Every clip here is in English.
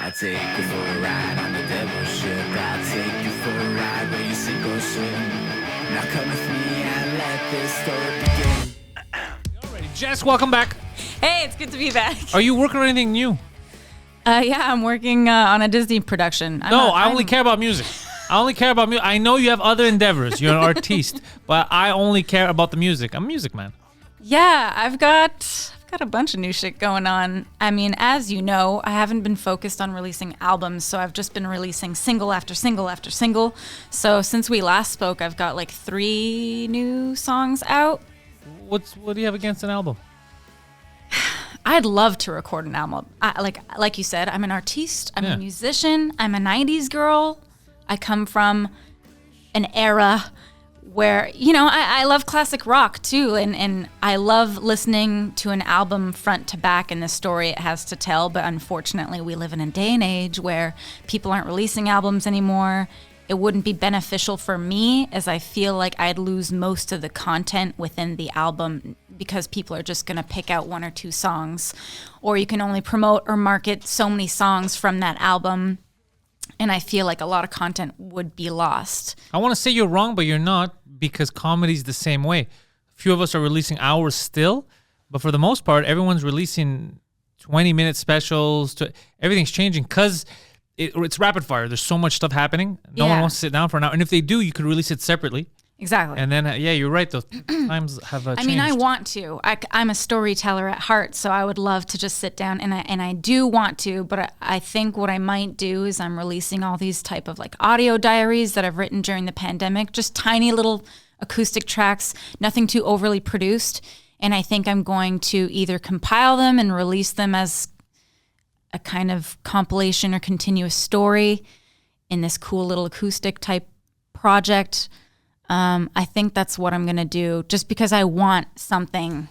I'll take you for a ride on the devil's ship. I'll take you for a ride where you sink or swim. Now come with me and let this story begin. Alrighty, Jess, welcome back. Hey, it's good to be back. Are you working on anything new? Yeah, I'm working on a Disney production. I only care about music. I know you have other endeavors. You're an artiste, but I only care about the music. I'm a music man. Yeah, I've got a bunch of new shit going on. I mean, as you know, I haven't been focused on releasing albums, so I've just been releasing single after single after single. So since we last spoke, I've got like 3 new songs out. What do you have against an album? I'd love to record an album. Like you said, I'm an artiste. I'm a musician. I'm a 90s girl. I come from an era where, I love classic rock too. And I love listening to an album front to back and the story it has to tell. But unfortunately, we live in a day and age where people aren't releasing albums anymore. It wouldn't be beneficial for me, as I feel like I'd lose most of the content within the album because people are just going to pick out 1 or 2 songs, or you can only promote or market so many songs from that album. And I feel like a lot of content would be lost. I want to say you're wrong, but you're not, because comedy's the same way. A few of us are releasing hours still, but for the most part, everyone's releasing 20-minute specials. Everything's changing because it's rapid fire. There's so much stuff happening. No one wants to sit down for an hour. And if they do, you could release it separately. Exactly. And then, you're right. Those times have changed. I mean, I want to. I'm a storyteller at heart, so I would love to just sit down, and I do want to, but I think what I might do is I'm releasing all these type of like audio diaries that I've written during the pandemic, just tiny little acoustic tracks, nothing too overly produced. And I think I'm going to either compile them and release them as a kind of compilation or continuous story in this cool little acoustic type project. I think that's what I'm going to do, just because I want something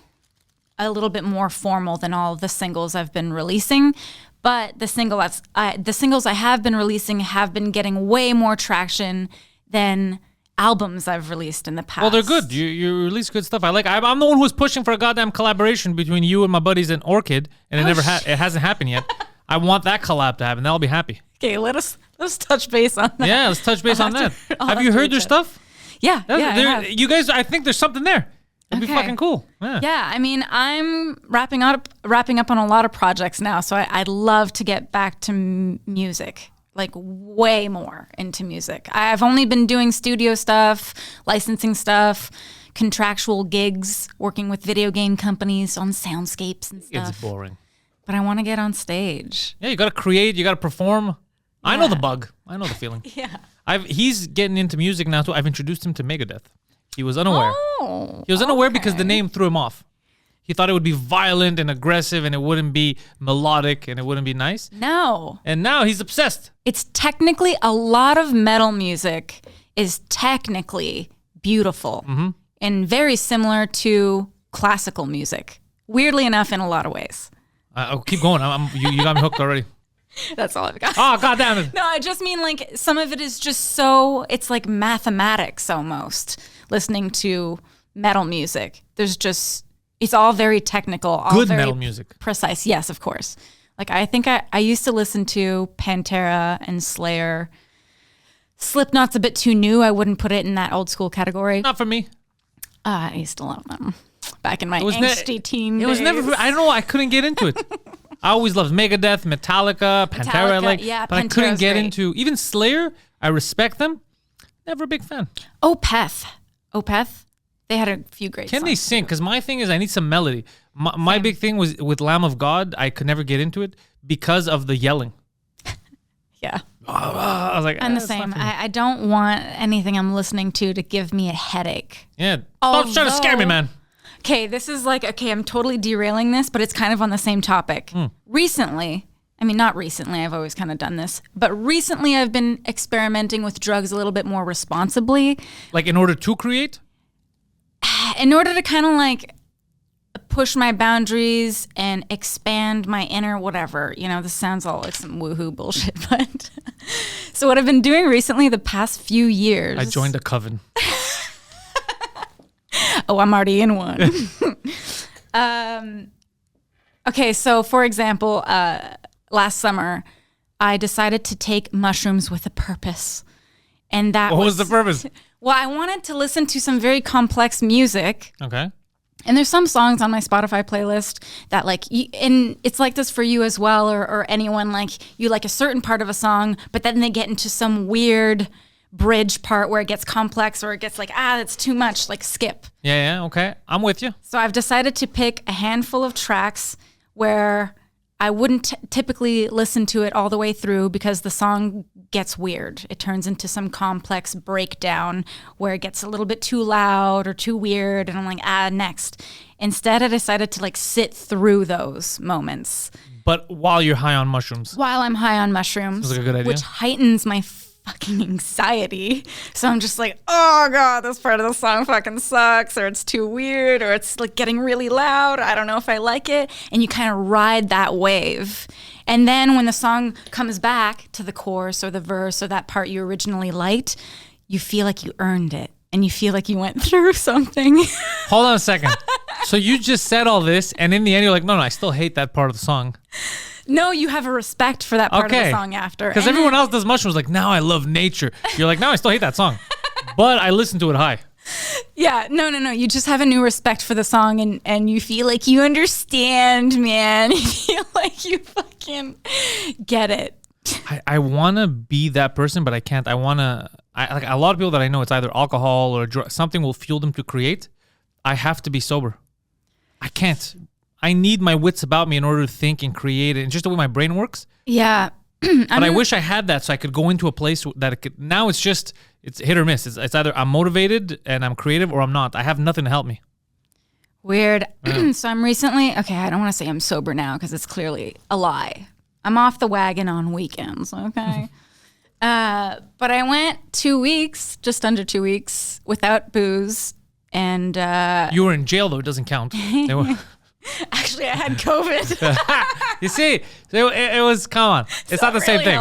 a little bit more formal than all of the singles I've been releasing. But the singles I have been releasing have been getting way more traction than albums I've released in the past. Well, they're good. You release good stuff. I'm the one who's pushing for a goddamn collaboration between you and my buddies in ORCHAD, and it hasn't happened yet. I want that collab to happen. Then I'll be happy. Okay, let's touch base on that. Yeah, let's touch base on that. Have you heard their stuff? Yeah, you guys, I think there's something there. It'd be fucking cool. Yeah, I mean, I'm wrapping up on a lot of projects now, so I'd love to get back to music, like way more into music. I've only been doing studio stuff, licensing stuff, contractual gigs, working with video game companies on soundscapes and stuff. It's boring. But I want to get on stage. Yeah, you got to create, you got to perform. Yeah. I know the bug. I know the feeling. Yeah. He's getting into music now too. I've introduced him to Megadeth. He was unaware. He was unaware because the name threw him off. He thought it would be violent and aggressive and it wouldn't be melodic and it wouldn't be nice. No. And now he's obsessed. It's technically, a lot of metal music is technically beautiful and very similar to classical music. Weirdly enough, in a lot of ways. Keep going. You got me hooked already. That's all I've got. Oh, God damn it. No, I just mean like some of it is just so, it's like mathematics almost, listening to metal music. It's all very technical. All good very metal music. Precise. Yes, of course. Like I think I used to listen to Pantera and Slayer. Slipknot's a bit too new. I wouldn't put it in that old school category. Not for me. I used to love them back in my angsty teen days. It was never, I don't know, I couldn't get into it. I always loved Megadeth, Metallica, Pantera, but I couldn't get into even Slayer. I respect them. Never a big fan. Opeth. They had a few great songs. Can they sing? Because my thing is I need some melody. My big thing was with Lamb of God. I could never get into it because of the yelling. Yeah. I was like, I'm the same. I don't want anything I'm listening to give me a headache. Yeah. Don't try to scare me, man. Okay, this is I'm totally derailing this, but it's kind of on the same topic. Recently, I mean, not recently, I've always kind of done this, but recently I've been experimenting with drugs a little bit more responsibly. Like in order to create? In order to kind of like push my boundaries and expand my inner whatever. This sounds all like some woohoo bullshit, but so what I've been doing recently the past few years. I joined a coven. Oh, I'm already in one. Okay, so for example, last summer, I decided to take mushrooms with a purpose. And that What was the purpose? Well, I wanted to listen to some very complex music. Okay. And there's some songs on my Spotify playlist that and it's like this for you as well, or anyone, like you like a certain part of a song, but then they get into some weird bridge part where it gets complex or it gets like, that's too much, like skip. Yeah, okay. I'm with you. So I've decided to pick a handful of tracks where I wouldn't typically listen to it all the way through because the song gets weird. It turns into some complex breakdown where it gets a little bit too loud or too weird. And I'm like, next. Instead, I decided to like sit through those moments. But while you're high on mushrooms. While I'm high on mushrooms. Sounds like a good idea. Which heightens my fucking anxiety. So I'm just like, oh God, this part of the song fucking sucks, or it's too weird, or it's like getting really loud. I don't know if I like it. And you kind of ride that wave. And then when the song comes back to the chorus or the verse or that part you originally liked, you feel like you earned it. And you feel like you went through something. Hold on a second. So you just said all this, and in the end, you're like, no, I still hate that part of the song. No, you have a respect for that part of the song after. Because everyone else does mushrooms like, now I love nature. You're like, no, I still hate that song. But I listen to it high. Yeah, no. You just have a new respect for the song, and you feel like you understand, man. You feel like you fucking get it. I want to be that person, but I can't. Like a lot of people that I know, it's either alcohol or something will fuel them to create. I have to be sober. I can't. I need my wits about me in order to think and create. And just the way my brain works. Yeah. But I wish I had that so I could go into a place that it could. Now it's hit or miss. It's either I'm motivated and I'm creative or I'm not. I have nothing to help me. Weird. So I'm recently, I don't want to say I'm sober now because it's clearly a lie. I'm off the wagon on weekends, okay? But I went 2 weeks, just under 2 weeks, without booze. And you were in jail, though. It doesn't count. Actually, I had COVID. You see, it was, come on. It's not the same thing.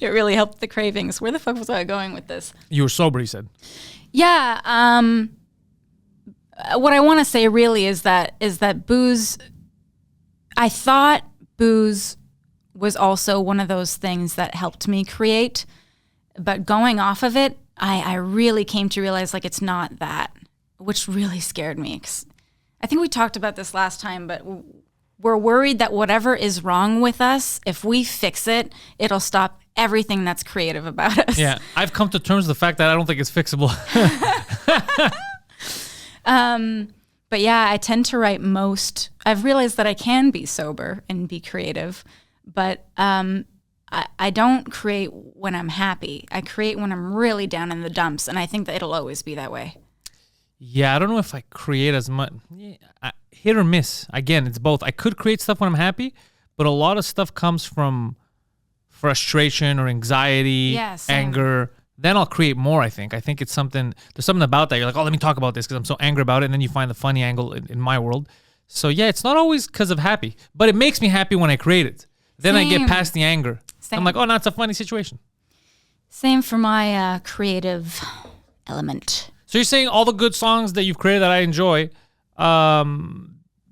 It really helped the cravings. Where the fuck was I going with this? You were sober, you said. Yeah. What I want to say really is that booze, I thought booze was also one of those things that helped me create. But going off of it, I really came to realize like it's not that, which really scared me. 'Cause I think we talked about this last time, but we're worried that whatever is wrong with us, if we fix it, it'll stop everything that's creative about us. Yeah, I've come to terms with the fact that I don't think it's fixable. But yeah, I tend to write I've realized that I can be sober and be creative, but I don't create when I'm happy. I create when I'm really down in the dumps, and I think that it'll always be that way. Yeah, I don't know if I create as much. Hit or miss. Again, it's both. I could create stuff when I'm happy, but a lot of stuff comes from frustration or anxiety, anger. Then I'll create more, I think. I think it's something, there's something about that. You're like, let me talk about this because I'm so angry about it. And then you find the funny angle in my world. So yeah, it's not always because of happy, but it makes me happy when I create it. Then I get past the anger. I'm like, no, it's a funny situation. Same for my creative element. So you're saying all the good songs that you've created that I enjoy,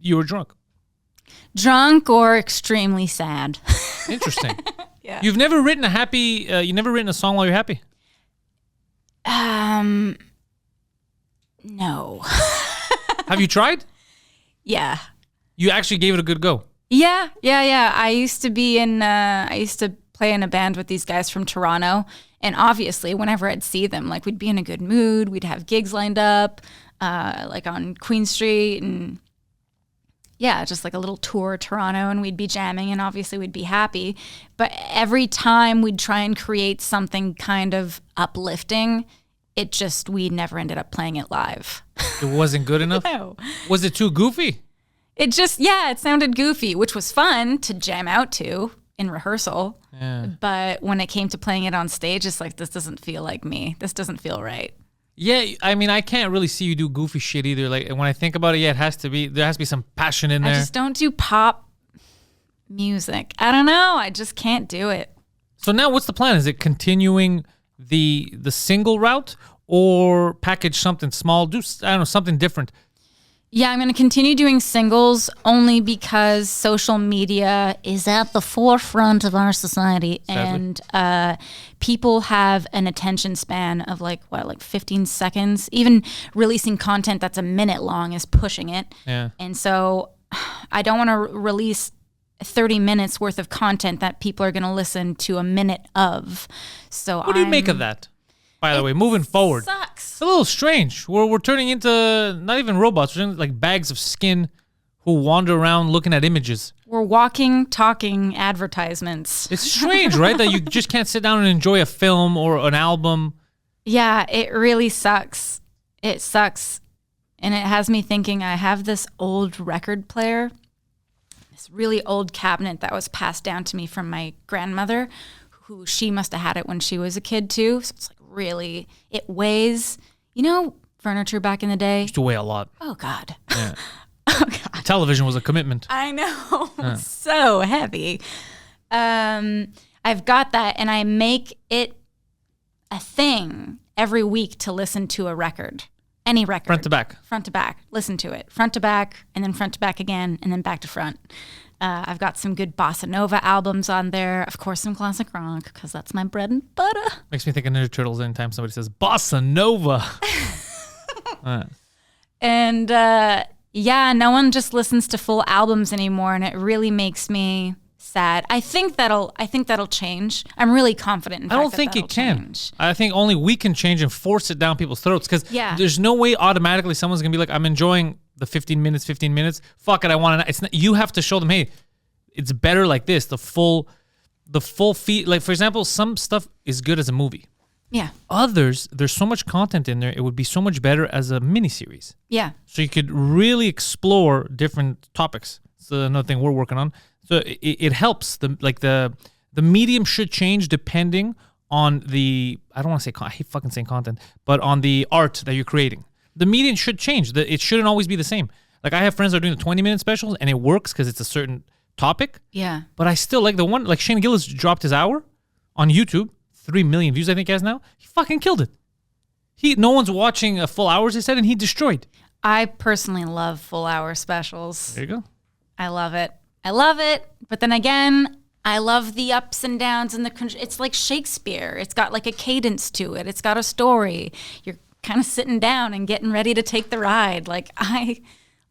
you were drunk? Drunk or extremely sad. Interesting. Yeah. You've never written you never written a song while you're happy? No. Have you tried? Yeah. You actually gave it a good go? Yeah. I used to play in a band with these guys from Toronto. And obviously, whenever I'd see them, like we'd be in a good mood. We'd have gigs lined up, like on Queen Street, and yeah, just like a little tour of Toronto, and we'd be jamming, and obviously we'd be happy. But every time we'd try and create something kind of uplifting, we never ended up playing it live. It wasn't good enough? No. Was it too goofy? It sounded goofy, which was fun to jam out to in rehearsal. Yeah. But when it came to playing it on stage, it's like, this doesn't feel like me. This doesn't feel right. Yeah, I mean, I can't really see you do goofy shit either. Like when I think about it, there has to be some passion in there. I just don't do pop music. I don't know. I just can't do it. So now what's the plan? Is it continuing the single route or package something small? Do, I don't know, something different? Yeah, I'm going to continue doing singles only because social media is at the forefront of our society. Sadly. And people have an attention span of like 15 seconds. Even releasing content that's a minute long is pushing it. Yeah. And so I don't want to release 30 minutes worth of content that people are going to listen to a minute of. So What do you make of that? By the way, moving forward. Sucks. It's a little strange. We're turning into not even robots, we're turning like bags of skin who wander around looking at images. We're walking, talking advertisements. It's strange, right? That you just can't sit down and enjoy a film or an album. Yeah, it really sucks. It sucks. And it has me thinking, I have this old record player, this really old cabinet that was passed down to me from my grandmother, who she must have had it when she was a kid too. So it's like really, it weighs, furniture back in the day. Used to weigh a lot. Oh God. Yeah. Oh God. Television was a commitment. I know. So heavy. I've got that, and I make it a thing every week to listen to a record. Any record. Front to back. Front to back. Listen to it. Front to back, and then front to back again, and then back to front. I've got some good bossa nova albums on there. Of course, some classic rock, because that's my bread and butter. Makes me think of Ninja Turtles anytime somebody says bossa nova. And no one just listens to full albums anymore, and it really makes me sad. I think that'll change. I'm really confident in I don't fact think that it can. change. I think only we can change and force it down people's throats, because Yeah. there's no way automatically someone's going to be like, I'm enjoying the 15 minutes. Fuck it, I want to. It's not, you have to show them, hey, it's better like this. The full feed. Like, for example, some stuff is good as a movie. Yeah. Others, there's so much content in there, it would be so much better as a miniseries. Yeah. So you could really explore different topics. It's another thing we're working on. So it helps. The medium should change depending on the, I don't want to say, I hate fucking saying content, but on the art that you're creating. The medium should change. It shouldn't always be the same. Like, I have friends that are doing the 20-minute specials, and it works because it's a certain topic. Yeah. But I still like the one, like Shane Gillis dropped his hour on YouTube, 3 million views I think he has now. He fucking killed it. No one's watching a full hours, he said, and he destroyed. I personally love full hour specials. There you go. I love it. But then again, I love the ups and downs and it's like Shakespeare. It's got like a cadence to it. It's got a story. You're kind of sitting down and getting ready to take the ride. Like, I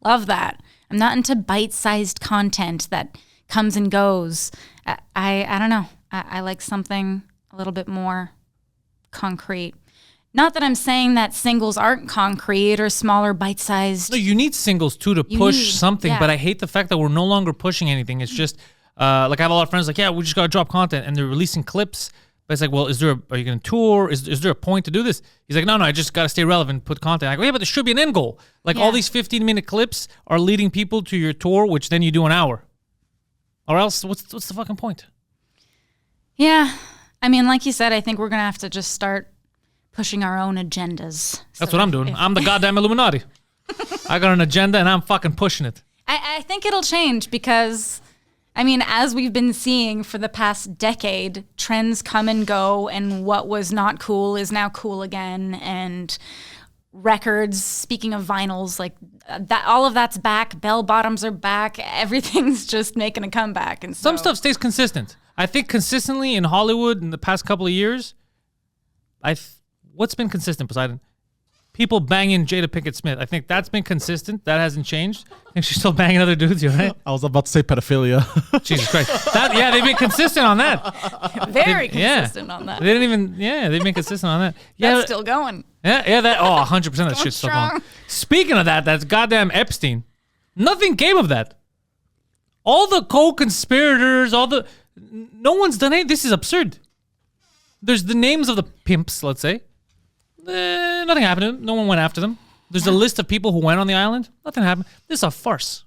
love that. I'm not into bite-sized content that comes and goes. I don't know. I like something a little bit more concrete. Not that I'm saying that singles aren't concrete or smaller bite-sized. No, you need singles too to push something, yeah. but I hate the fact that we're no longer pushing anything. It's just like, I have a lot of friends like, yeah, we just gotta drop content, and they're releasing clips. But it's like, well, are you gonna tour? Is there a point to do this? He's like, no, I just gotta stay relevant, put content. I go, yeah, but there should be an end goal. Like, all these 15-minute clips are leading people to your tour, which then you do an hour. Or else, what's the fucking point? Yeah. I mean, like you said, I think we're gonna have to just start pushing our own agendas. That's what I'm doing. I'm the goddamn Illuminati. I got an agenda and I'm fucking pushing it. I think it'll change because, I mean, as we've been seeing for the past decade, trends come and go, and what was not cool is now cool again. And records, speaking of vinyls, like that, all of that's back. Bell bottoms are back. Everything's just making a comeback. And so, some stuff stays consistent. I think consistently in Hollywood in the past couple of years, what's been consistent, Poseidon? People banging Jada Pinkett Smith. I think that's been consistent. That hasn't changed. I think she's still banging other dudes, you right? I was about to say pedophilia. Jesus Christ. They've been consistent on that. very consistent on that. They didn't even, they've been consistent on that. Yeah, That's still going. Yeah, 100% that shit's still going. Speaking of that's goddamn Epstein. Nothing came of that. All the co-conspirators, no one's done anything. This is absurd. There's the names of the pimps, let's say. Nothing happened. No one went after them. There's a list of people who went on the island. Nothing happened. This is a farce.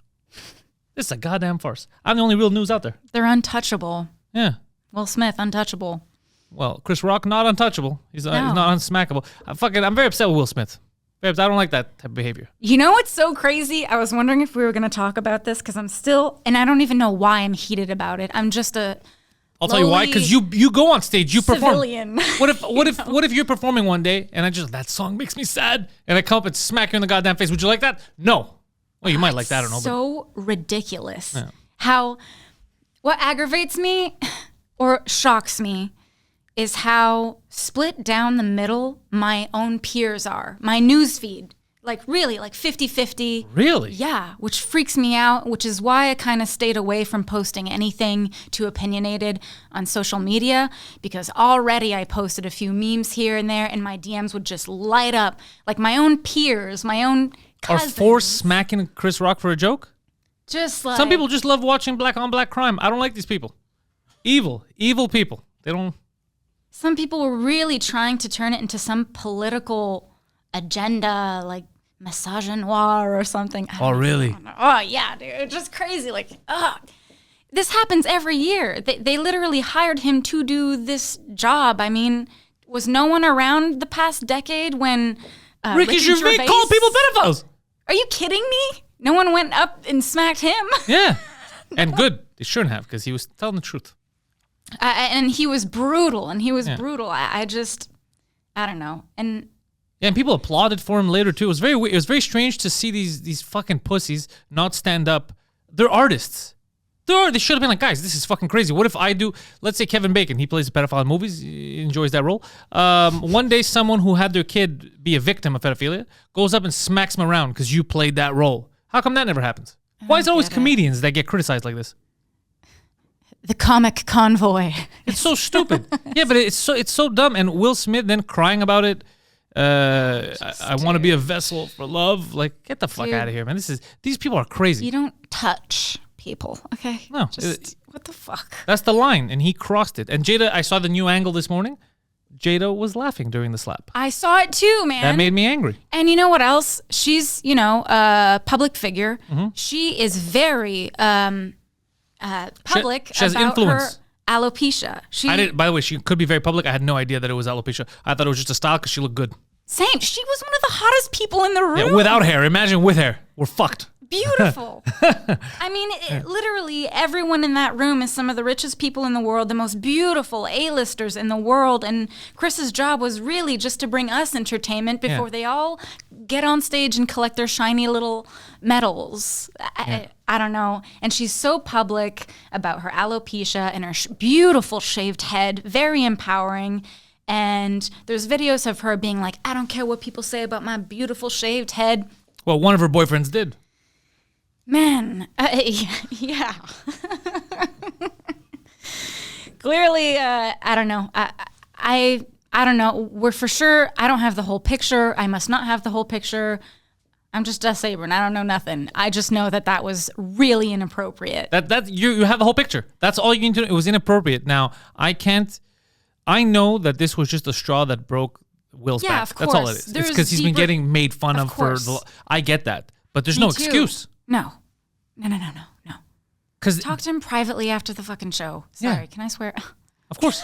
This is a goddamn farce. I'm the only real news out there. They're untouchable. Yeah. Will Smith, untouchable. Well, Chris Rock, not untouchable. He's not unsmackable. I'm very upset with Will Smith. I don't like that type of behavior. You know what's so crazy? I was wondering if we were going to talk about this because I'm still, and I don't even know why I'm heated about it. I'm just I'll tell you why, because you go on stage, you perform. Civilian. What if you're performing one day and that song makes me sad, and I come up and smack you in the goddamn face? Would you like that? No. Well, you might like that. I don't know. So ridiculous. Yeah. What aggravates me or shocks me is how split down the middle my own peers are. My newsfeed, like really, like 50-50. Really? Yeah, which freaks me out, which is why I kind of stayed away from posting anything too opinionated on social media, because already I posted a few memes here and there and my DMs would just light up. Like my own peers, my own cousins. Are force smacking Chris Rock for a joke? Just like... Some people just love watching black on black crime. I don't like these people. Evil people. They don't... Some people were really trying to turn it into some political agenda, like misogynoir or something. Oh, really? Oh, yeah, dude. It's just crazy. Like, this happens every year. They literally hired him to do this job. I mean, was no one around the past decade when Ricky Gervais called people pedophiles? Are you kidding me? No one went up and smacked him. Yeah. And good. They shouldn't have, because he was telling the truth. And he was brutal, brutal. I don't know. And people applauded for him later too. It was very weird. It was very strange to see these fucking pussies not stand up. They're artists. They should have been like, guys, this is fucking crazy. What if I do? Let's say Kevin Bacon. He plays a pedophile in movies. He enjoys that role. One day, someone who had their kid be a victim of pedophilia goes up and smacks him around because you played that role. How come that never happens? Why is it always comedians that get criticized like this? The comic convoy. It's so stupid. Yeah, but it's so dumb. And Will Smith then crying about it. I want to be a vessel for love. Like, get the fuck out of here, man. These people are crazy. You don't touch people, okay? No. What the fuck? That's the line, and he crossed it. And Jada, I saw the new angle this morning. Jada was laughing during the slap. I saw it too, man. That made me angry. And you know what else? She's, a public figure. Mm-hmm. She is very public she has about influence. Her alopecia. By the way, she could be very public. I had no idea that it was alopecia. I thought it was just a style because she looked good. Same. She was one of the hottest people in the room. Yeah, without hair. Imagine with hair. We're fucked. Beautiful. I mean, literally everyone in that room is some of the richest people in the world, the most beautiful A-listers in the world. And Chris's job was really just to bring us entertainment before they all get on stage and collect their shiny little medals. I don't know. And she's so public about her alopecia and her beautiful shaved head, very empowering. And there's videos of her being like, I don't care what people say about my beautiful shaved head. Well, one of her boyfriends did. Man, yeah. Clearly, I don't know. I don't know. We're for sure. I don't have the whole picture. I must not have the whole picture. I'm just Jess Abran. I don't know nothing. I just know that was really inappropriate. You have the whole picture. That's all you need to know. It was inappropriate. Now, I know that this was just a straw that broke Will's back. Of course. That's all it is. It's because he's been getting made fun of for I get that. But there's no excuse. No. Talk to him privately after the fucking show. Sorry, can I swear? Of course.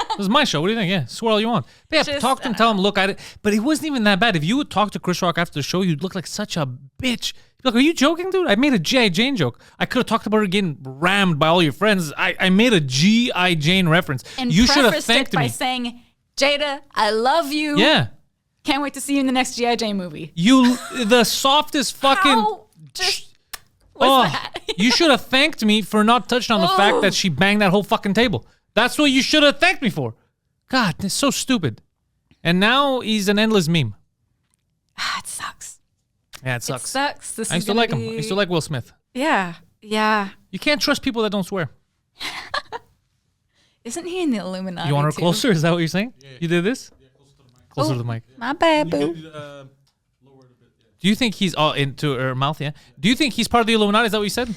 This is my show. What do you think? Yeah, swear all you want. But yeah, talk to him, tell him, look, but it wasn't even that bad. If you would talk to Chris Rock after the show, you'd look like such a bitch. You'd be like, are you joking, dude? I made a G.I. Jane joke. I could have talked about her getting rammed by all your friends. I made a G.I. Jane reference. And you should have thanked me by saying, Jada, I love you. Yeah. Can't wait to see you in the next G.I. Jane movie. The softest fucking... What's that? You should have thanked me for not touching on the fact that she banged that whole fucking table. That's what you should have thanked me for. God, it's so stupid. And now he's an endless meme. It sucks. Yeah, it sucks. It sucks. I used to like him. I used to like Will Smith. Yeah. You can't trust people that don't swear. Isn't he in the Illuminati? You want her closer? Is that what you're saying? Yeah. You did this? Yeah, closer to the mic. My bad, boo. Do you think he's all into her mouth? Yeah. Do you think he's part of the Illuminati? Is that what you said?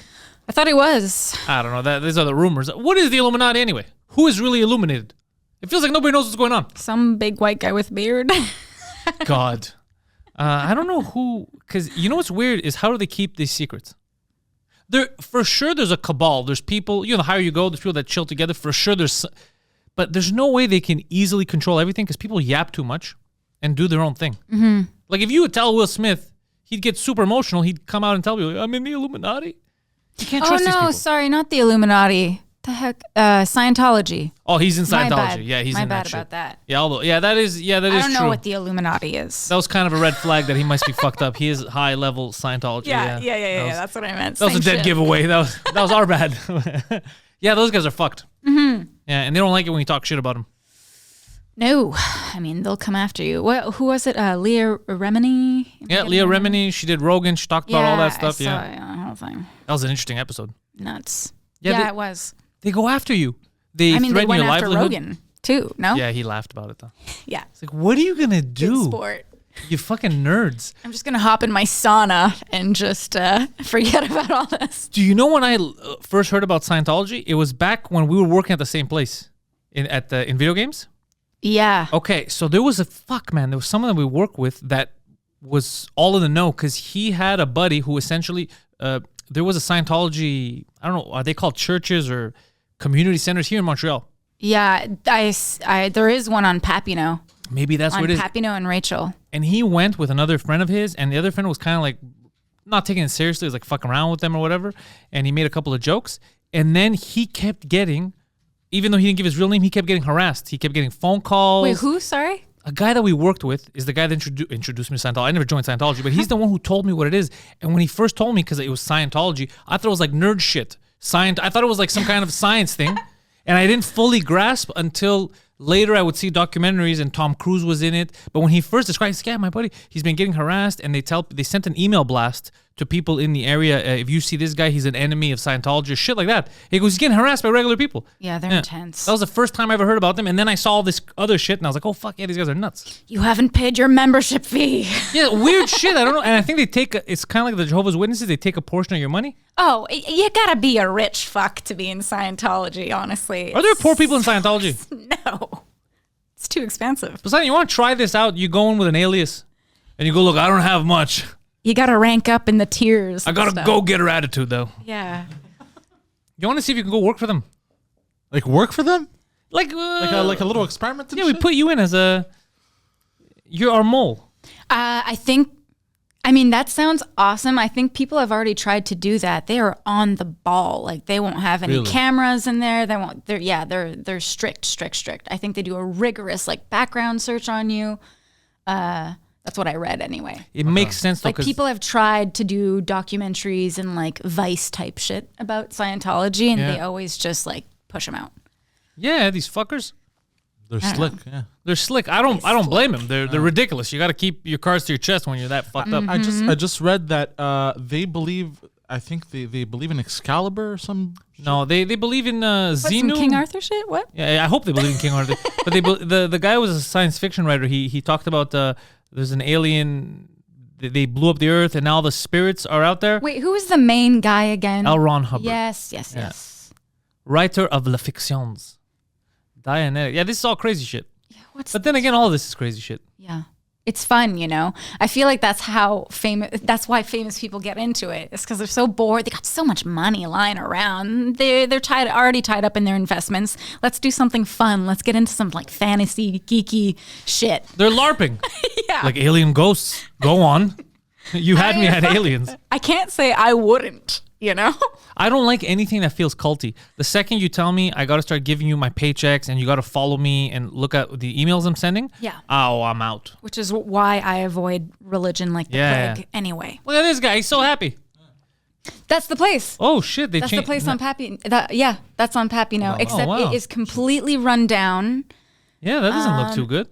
I thought he was. I don't know. These are the rumors. What is the Illuminati anyway? Who is really illuminated? It feels like nobody knows what's going on. Some big white guy with beard. God. I don't know who, because you know what's weird is how do they keep these secrets? For sure there's a cabal. There's people, the higher you go, there's people that chill together. For sure but there's no way they can easily control everything because people yap too much and do their own thing. Mm-hmm. Like if you would tell Will Smith, he'd get super emotional. He'd come out and tell you, I'm in the Illuminati. You can't trust these people. Sorry, not the Illuminati. the heck? Scientology. Oh, he's in My Scientology. bad. Yeah, he's My in bad that about shit. that. Yeah, although that is I don't true. know what the Illuminati is. That was kind of a red flag that he must be fucked up. He is high level Scientology. Yeah. That was, That's what I meant. that was a dead giveaway. That was our bad. Yeah, those guys are fucked. Mm-hmm. Yeah, and they don't like it when you talk shit about them. No, I mean they'll come after you. What? Who was it? Leah Remini. Yeah, Leah Remini. She did Rogan. She talked about all that stuff. I saw, yeah, the whole thing. that was an interesting episode. Nuts. Yeah, It was. They go after you. They I mean, they threaten went your after livelihood. Rogan too. No. Yeah, he laughed about it though. Yeah. It's like, what are you gonna Good do? sport. You fucking nerds. I'm just gonna hop in my sauna and just forget about all this. Do you know when I first heard about Scientology? It was back when we were working at the same place in video games. Yeah. Okay, so there was there was someone that we work with that was all in the know because he had a buddy who essentially there was a Scientology. I don't know, are they called churches or community centers here in Montreal? Yeah. I there is one on Papineau. Maybe that's On what it is. Papineau and Rachel. And he went with another friend of his, and the other friend was kind of like not taking it seriously. He was like fucking around with them or whatever. And he made a couple of jokes. And then he kept getting, even though he didn't give his real name, he kept getting harassed. He kept getting phone calls. Wait, who? Sorry? A guy that we worked with is the guy that introduced me to Scientology. I never joined Scientology, but he's the one who told me what it is. And when he first told me, because it was Scientology, I thought it was like nerd shit. I thought it was like some kind of science thing. And I didn't fully grasp until later I would see documentaries and Tom Cruise was in it. But when he first described, he's like, yeah, my buddy, he's been getting harassed. And they sent an email blast to people in the area. If you see this guy, he's an enemy of Scientology, shit like that. He goes, he's getting harassed by regular people. Yeah, they're intense. That was the first time I ever heard about them. And then I saw all this other shit and I was like, oh, fuck yeah, these guys are nuts. You haven't paid your membership fee. Yeah, weird shit. I don't know. And I think it's kind of like the Jehovah's Witnesses. They take a portion of your money. Oh, you gotta be a rich fuck to be in Scientology, honestly. Are there poor people in Scientology? No. It's too expensive. Poseidon, you want to try this out? You go in with an alias and you go, look, I don't have much. You gotta rank up in the tiers. I got a go-getter attitude, though. Yeah. You want to see if you can go work for them? Like work for them? Like a little experiment and yeah, we shit? put you in as you're our mole. I mean, that sounds awesome. I think people have already tried to do that. They are on the ball. Like they won't have any Really? cameras in there. They're strict. I think they do a rigorous like background search on you. That's what I read anyway. It makes sense, though, Like people have tried to do documentaries and like Vice type shit about Scientology, and Yeah. they always just like push them out. yeah, these fuckers, They're slick, yeah. they're slick. I don't blame them. They're ridiculous. You got to keep your cards to your chest when you're that fucked up. I just read that they believe, I think they believe in Excalibur or some. No, they believe in Xenu. Some King Arthur shit? What? Yeah, I hope they believe in King Arthur. But the guy was a science fiction writer. He talked about there's an alien. They blew up the earth, and now the spirits are out there. Wait, who was the main guy again? L. Ron Hubbard, Yes. writer of La Fictions. Dianetic. Yeah, this is all crazy shit. Yeah, what's But then again, all this is crazy shit. Yeah. It's fun, you know. I feel like that's why famous people get into it. It's because they're so bored. They got so much money lying around. They're already tied up in their investments. Let's do something fun. Let's get into some like fantasy geeky shit. They're LARPing. Yeah. Like alien ghosts. Go on. You had me at aliens. I can't say I wouldn't, you know? I don't like anything that feels culty. The second you tell me I got to start giving you my paychecks and you got to follow me and look at the emails I'm sending, Yeah. oh, I'm out. Which is why I avoid religion like the Yeah. plague anyway. Look at this guy. He's so happy. That's the place. Oh, shit. They That's the changed. place on Pappy. That's on Papineau. Except wow. it is completely run down. Yeah, that doesn't look too good.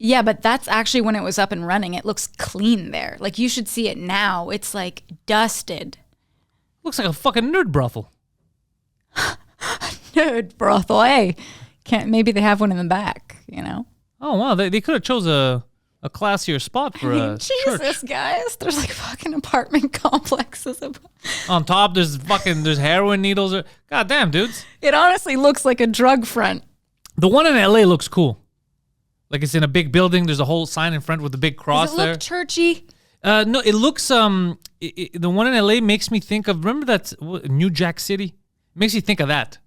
But that's actually when it was up and running. It looks clean there. Like you should see it now. It's like dusted. Looks like a fucking nerd brothel. Nerd brothel. Hey, maybe they have one in the back, you know? Oh, wow. They could have chose a classier spot for a Jesus, church. guys. There's like fucking apartment complexes. On top, there's heroin needles. God damn, dudes. It honestly looks like a drug front. The one in LA looks cool. Like it's in a big building. There's a whole sign in front with a big cross Does it look there. churchy? No, it looks the one in LA makes me think of, remember that New Jack City? It makes you think of that.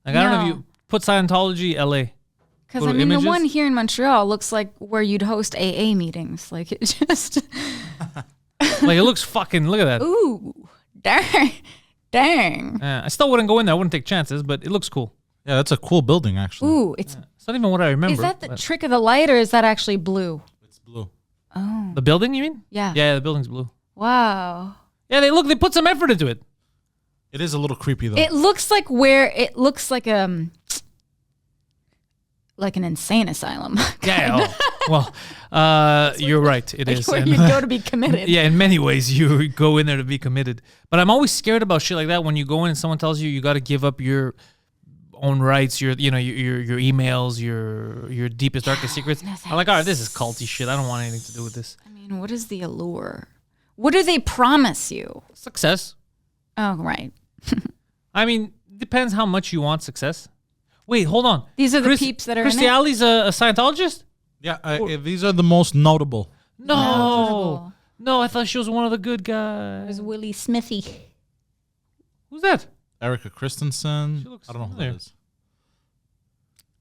Like I don't know if No. you put Scientology LA. Because Go I to mean, images? the one here in Montreal looks like where you'd host AA meetings. Like it just, Like it looks fucking, look at that. ooh, Dang. I still wouldn't go in there. I wouldn't take chances, but it looks cool. Yeah, that's a cool building, actually. Ooh, it's It's not even what I remember. is that the but- trick of the light, or is that actually blue? It's blue. the building? You mean? Yeah. Yeah, the building's blue. Wow. Yeah, they put some effort into it. It is a little creepy, though. It looks like like an insane asylum. Yeah. You're right. It is. Where And- you go to be committed. yeah, in many ways, you go in there to be committed. But I'm always scared about shit like that. When you go in and someone tells you got to give up your own rights, your emails, your deepest, darkest secrets. no I'm like, all right, this is culty shit. I don't want anything to do with this. I mean, what is the allure? What do they promise you? Success. Oh, right. I mean, depends how much you want success. Wait, hold on. These are the peeps that are in Christy it? Alley's a Scientologist? Yeah, these are the most notable. No. No, I thought she was one of the good guys. There's Willie Smithy. Who's that? Erica Christensen. She looks I don't know who familiar. that is.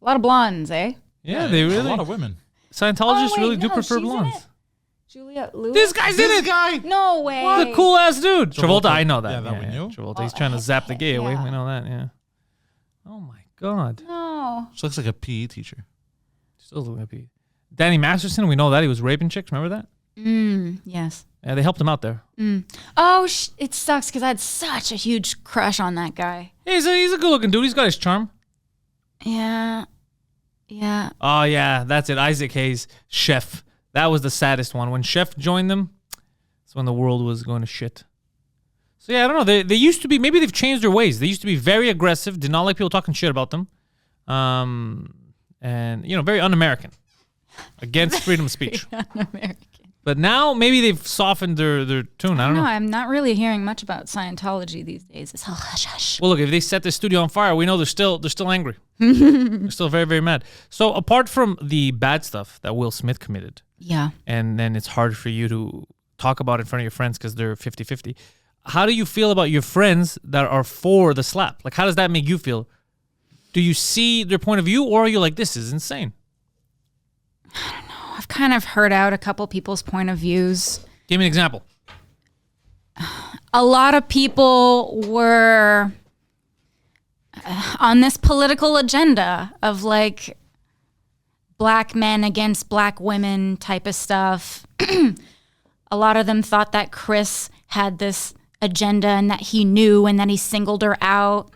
A lot of blondes, eh? Yeah, they A really. lot of women. Scientologists Oh, wait, really do no, prefer she's in blondes. it. Juliette Lewis. This guy's in it. guy. No way. What a cool ass dude. Travolta, I know that. Yeah, that we knew. Travolta, he's trying to zap the gay away. yeah. We know that, yeah. Oh my God. No. She looks like a PE teacher. Still looking happy. Danny Masterson, we know that. He was raping chicks. Remember that? Yes. Yeah, they helped him out there. Oh, it sucks because I had such a huge crush on that guy. Hey, he's a good looking dude. He's got his charm. Yeah. Yeah. Oh, yeah, that's it. Isaac Hayes, Chef. That was the saddest one. When Chef joined them, that's when the world was going to shit. So, yeah, I don't know. They used to be, maybe they've changed their ways. They used to be very aggressive, did not like people talking shit about them. And, very un-American. Against freedom of speech. Un-American. But now maybe they've softened their tune. I don't know. I'm not really hearing much about Scientology these days. It's all hush hush. Well, look, if they set the studio on fire, we know they're still angry. They're still very, very mad. So apart from the bad stuff that Will Smith committed, Yeah. and then it's hard for you to talk about it in front of your friends because they're 50-50, how do you feel about your friends that are for the slap? Like, how does that make you feel? Do you see their point of view, or are you like, this is insane? I've kind of heard out a couple people's point of views. Give me an example. A lot of people were on this political agenda of like black men against black women type of stuff. A lot of them thought that Chris had this agenda and that he knew and that he singled her out.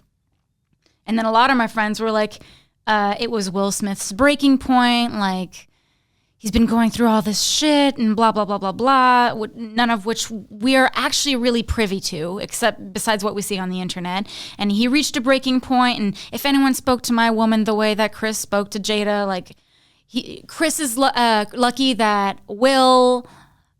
And then a lot of my friends were like, it was Will Smith's breaking point, like, he's been going through all this shit and blah, blah, blah, blah, blah, none of which we are actually really privy to, except besides what we see on the internet. And he reached a breaking point, and if anyone spoke to my woman the way that Chris spoke to Jada, like, Chris is lucky that Will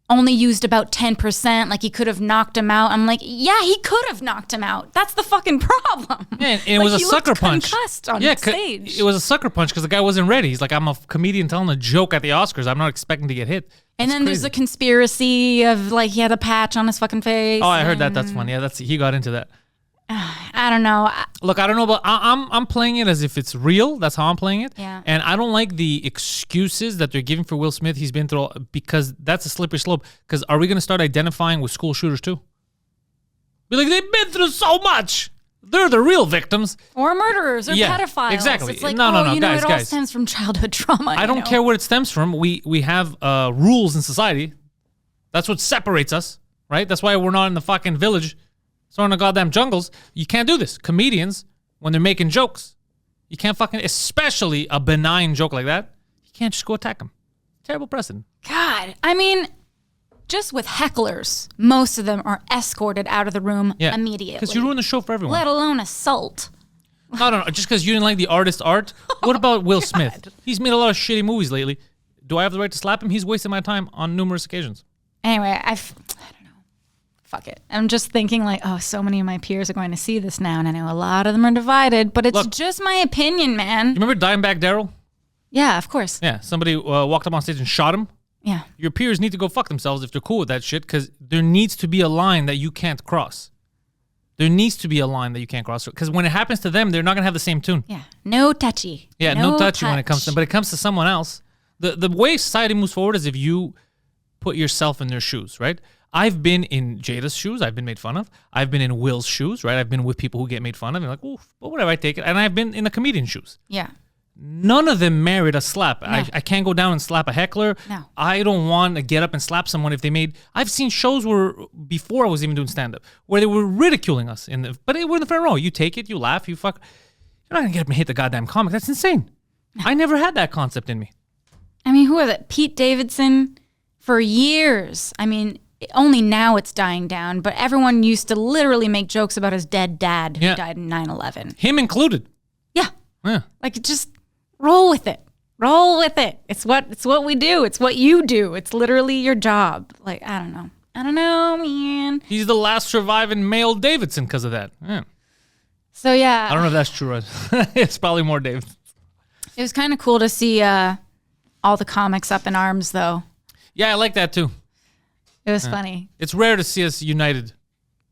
only used about 10%, like he could have knocked him out. I'm like, yeah, he could have knocked him out. That's the fucking problem. Yeah, and it was a he sucker looked punch. concussed on Yeah, stage. it was a sucker punch because the guy wasn't ready. He's like, I'm a comedian telling a joke at the Oscars. I'm not expecting to get hit. And then there's the conspiracy of like he had a patch on his fucking face. Oh, I heard that. That's funny. Yeah, he got into that. I don't know. Look, I don't know, but I'm playing it as if it's real. That's how I'm playing it. Yeah. And I don't like the excuses that they're giving for Will Smith. He's been through because that's a slippery slope. Because are we going to start identifying with school shooters too? Be like, they've been through so much. They're the real victims. Or murderers or Yeah, pedophiles. exactly. It's like, No, you know, guys, it all guys. stems from childhood trauma. I don't care where it stems from. We have rules in society. That's what separates us, right? That's why we're not in the fucking village. So in the goddamn jungles, you can't do this. Comedians, when they're making jokes, you can't fucking, especially a benign joke like that, you can't just go attack them. Terrible precedent. God, I mean, just with hecklers, most of them are escorted out of the room Yeah. immediately. Because you ruin the show for everyone. Let alone assault. No. Just because you didn't like the artist's art. What about Will Smith? He's made a lot of shitty movies lately. Do I have the right to slap him? He's wasted my time on numerous occasions. Anyway, I don't know. Fuck it. I'm just thinking like, oh, so many of my peers are going to see this now, and I know a lot of them are divided, but it's Look. just my opinion, man. You remember Dimebag Darrell? Yeah, of course. Yeah, somebody walked up on stage and shot him. Yeah. Your peers need to go fuck themselves if they're cool with that shit, because there needs to be a line that you can't cross. There needs to be a line that you can't cross, because when it happens to them, they're not gonna have the same tune. Yeah. No touchy. Yeah, no touchy when it comes to, but it comes to someone else. The way society moves forward is if you put yourself in their shoes, right? I've been in Jada's shoes. I've been made fun of. I've been in Will's shoes, right? I've been with people who get made fun of. And like, oof, but whatever, I take it. And I've been in the comedian shoes. Yeah. None of them merit a slap. No. I can't go down and slap a heckler. No. I don't want to get up and slap someone if they made. I've seen shows where before I was even doing stand up where they were ridiculing us but we're in the front row. You take it, you laugh, you fuck. You're not gonna get up and hit the goddamn comic. That's insane. No. I never had that concept in me. I mean, who was it? Pete Davidson for years. I mean, only now it's dying down, but everyone used to literally make jokes about his dead dad who died in 9/11. Him included. Yeah. Yeah. Like just roll with it. Roll with it. It's what we do. It's what you do. It's literally your job. Like, I don't know, man. He's the last surviving male Davidson because of that. Yeah. So yeah. I don't know if that's true. It's probably more Davidson. It was kind of cool to see all the comics up in arms though. Yeah, I like that too. It was funny. It's rare to see us united.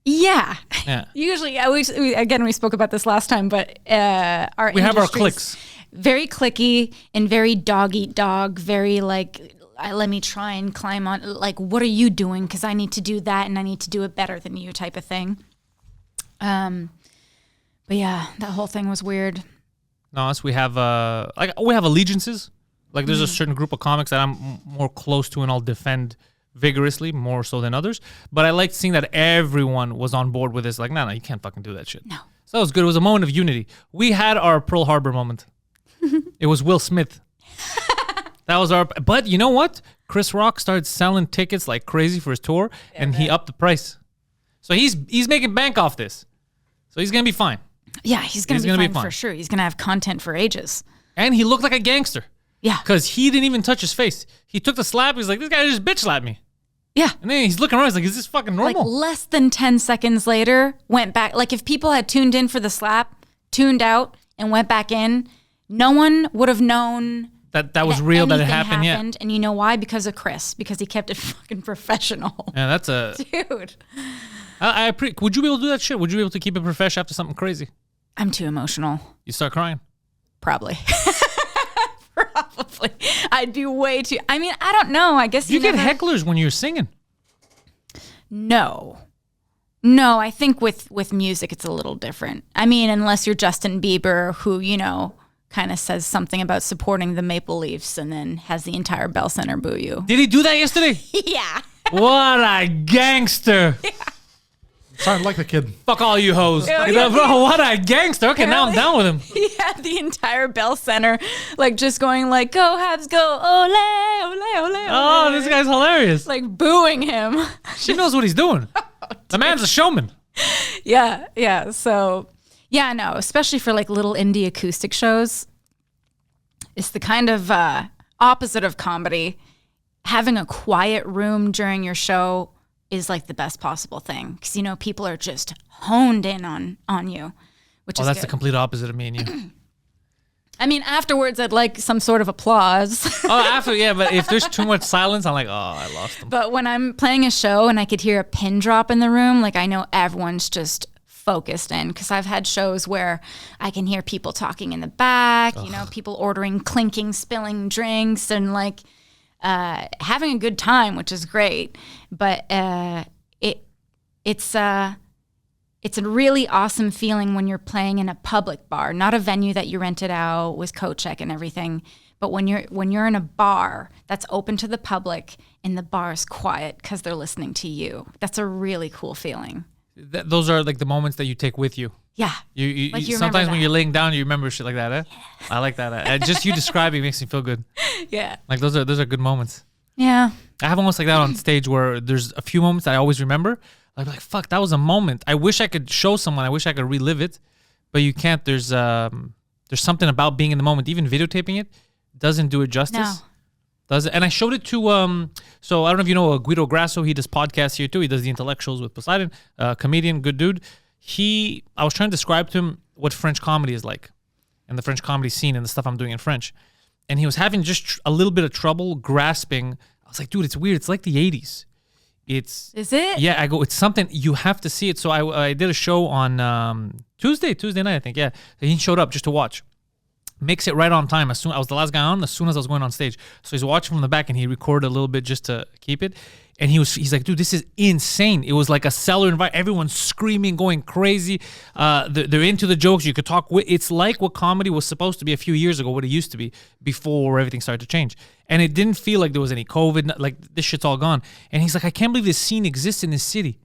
Yeah. Yeah. Usually, we spoke about this last time, but we have our cliques. Very clicky and very dog eat dog. Very like, let me try and climb on. Like, what are you doing? Because I need to do that, and I need to do it better than you, type of thing. But yeah, that whole thing was weird. No, us we have allegiances. Like there's a certain group of comics that I'm more close to and I'll defend vigorously, more so than others. But I liked seeing that everyone was on board with this. Like, no, you can't fucking do that shit. No. So that was good. It was a moment of unity. We had our Pearl Harbor moment. It was Will Smith. That was but you know what? Chris Rock started selling tickets like crazy for his tour, and he upped the price. So he's making bank off this. So he's going to be fine. Yeah, he's going to be fine for sure. He's going to have content for ages. And he looked like a gangster. Yeah. Because he didn't even touch his face. He took the slap. He's like, this guy just bitch slapped me. Yeah. And then he's looking around. He's like, is this fucking normal? Like less than 10 seconds later, went back. Like if people had tuned in for the slap, tuned out, and went back in, no one would have known that was real, that it happened. Yeah. And you know why? Because of Chris. Because he kept it fucking professional. Yeah, that's a... Dude. Would you be able to do that shit? Would you be able to keep it professional after something crazy? I'm too emotional. You start crying? Probably. Probably. I'd be way too... I mean, I don't know. I guess you get hecklers when you're singing. No, I think with music, it's a little different. I mean, unless you're Justin Bieber, who, you know, kind of says something about supporting the Maple Leafs and then has the entire Bell Center boo you. Did he do that yesterday? Yeah. What a gangster. Yeah. Sounded like the kid. Fuck all you hoes. Bro, what a gangster. Okay, now I'm down with him. He had the entire Bell Center, like, just going like, go Habs, go, ole, ole, ole, ole. Oh, this guy's hilarious. Like, booing him. She knows what he's doing. The man's a showman. Yeah. So, yeah, no, especially for, like, little indie acoustic shows. It's the kind of opposite of comedy. Having a quiet room during your show is like the best possible thing, because you know people are just honed in on you, which is that's good. the complete opposite of me and you. I mean, afterwards I'd like some sort of applause. But if there's too much silence, I'm like, oh, I lost them. But when I'm playing a show and I could hear a pin drop in the room, like I know everyone's just focused in, because I've had shows where I can hear people talking in the back, you know, people ordering, clinking, spilling drinks, and like having a good time, which is great. But it's a really awesome feeling when you're playing in a public bar, not a venue that you rented out with coat check and everything. But when you're in a bar that's open to the public and the bar is quiet because they're listening to you, that's a really cool feeling. Those are like the moments that you take with you. Yeah. You like you sometimes when that. you're laying down, you remember shit like that. Eh? Yeah. I like that. Just you describing makes me feel good. Yeah. Like those are good moments. Yeah. I have almost like that on stage where there's a few moments that I always remember. Like fuck, that was a moment. I wish I could show someone. I wish I could relive it, but you can't. There's something about being in the moment. Even videotaping it doesn't do it justice. No. Does it? And I showed it to so I don't know if you know Guido Grasso. He does podcasts here too. He does the Intellectuals with Poseidon, comedian, good dude. I was trying to describe to him what French comedy is like and the French comedy scene and the stuff I'm doing in French. And he was having just a little bit of trouble grasping. I was like, dude, it's weird. It's like the 80s. Is it? Yeah, I go, it's something, you have to see it. So I did a show on Tuesday night, I think. Yeah. He showed up just to watch. makes it right on time. As soon I was the last guy on, as soon as I was going on stage. So he's watching from the back and he recorded a little bit just to keep it. And he's like, dude, this is insane. It was like a cellar environment. Everyone's screaming, going crazy. They're into the jokes. You could talk. It's like what comedy was supposed to be a few years ago, what it used to be before everything started to change. And it didn't feel like there was any COVID. Like, this shit's all gone. And he's like, I can't believe this scene exists in this city.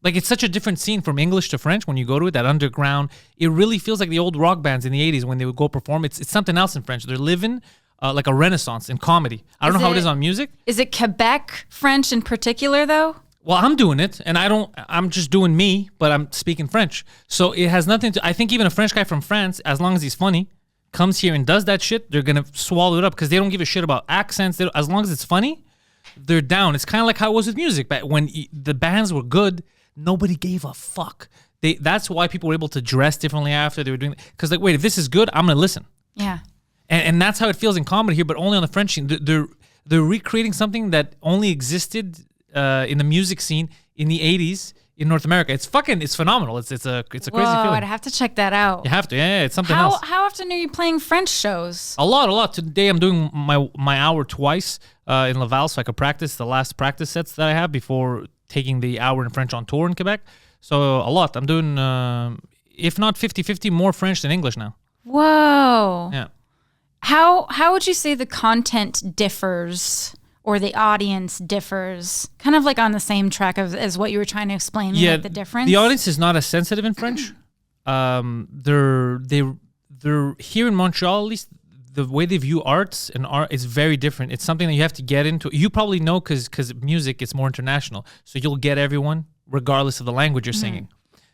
Like, it's such a different scene from English to French when you go to it, that underground. It really feels like the old rock bands in the 80s when they would go perform. It's something else in French. They're living like a renaissance in comedy. I don't know how it is on music. Is it Quebec French in particular, though? Well, I'm doing it, and I'm just doing me, but I'm speaking French. So it has nothing to, I think even a French guy from France, as long as he's funny, comes here and does that shit, they're going to swallow it up because they don't give a shit about accents. As long as it's funny, they're down. It's kind of like how it was with music. But when the bands were good, nobody gave a fuck. That's why people were able to dress differently after they were doing it. Because, like, wait, if this is good, I'm going to listen. Yeah. And that's how it feels in comedy here, but only on the French scene. They're recreating something that only existed in the music scene in the 80s in North America. It's phenomenal. It's a crazy feeling. I'd have to check that out. You have to. Yeah, it's something else. How often are you playing French shows? A lot. Today I'm doing my hour twice in Laval so I could practice the last practice sets that I have before taking the hour in French on tour in Quebec. So a lot. I'm doing, if not 50-50, more French than English now. Whoa. Yeah. How would you say the content differs or the audience differs? Kind of like on the same track as what you were trying to explain, like the difference? The audience is not as sensitive in French. They're here in Montreal, at least the way they view arts and art is very different. It's something that you have to get into. You probably know because music, it's more international. So you'll get everyone regardless of the language you're singing.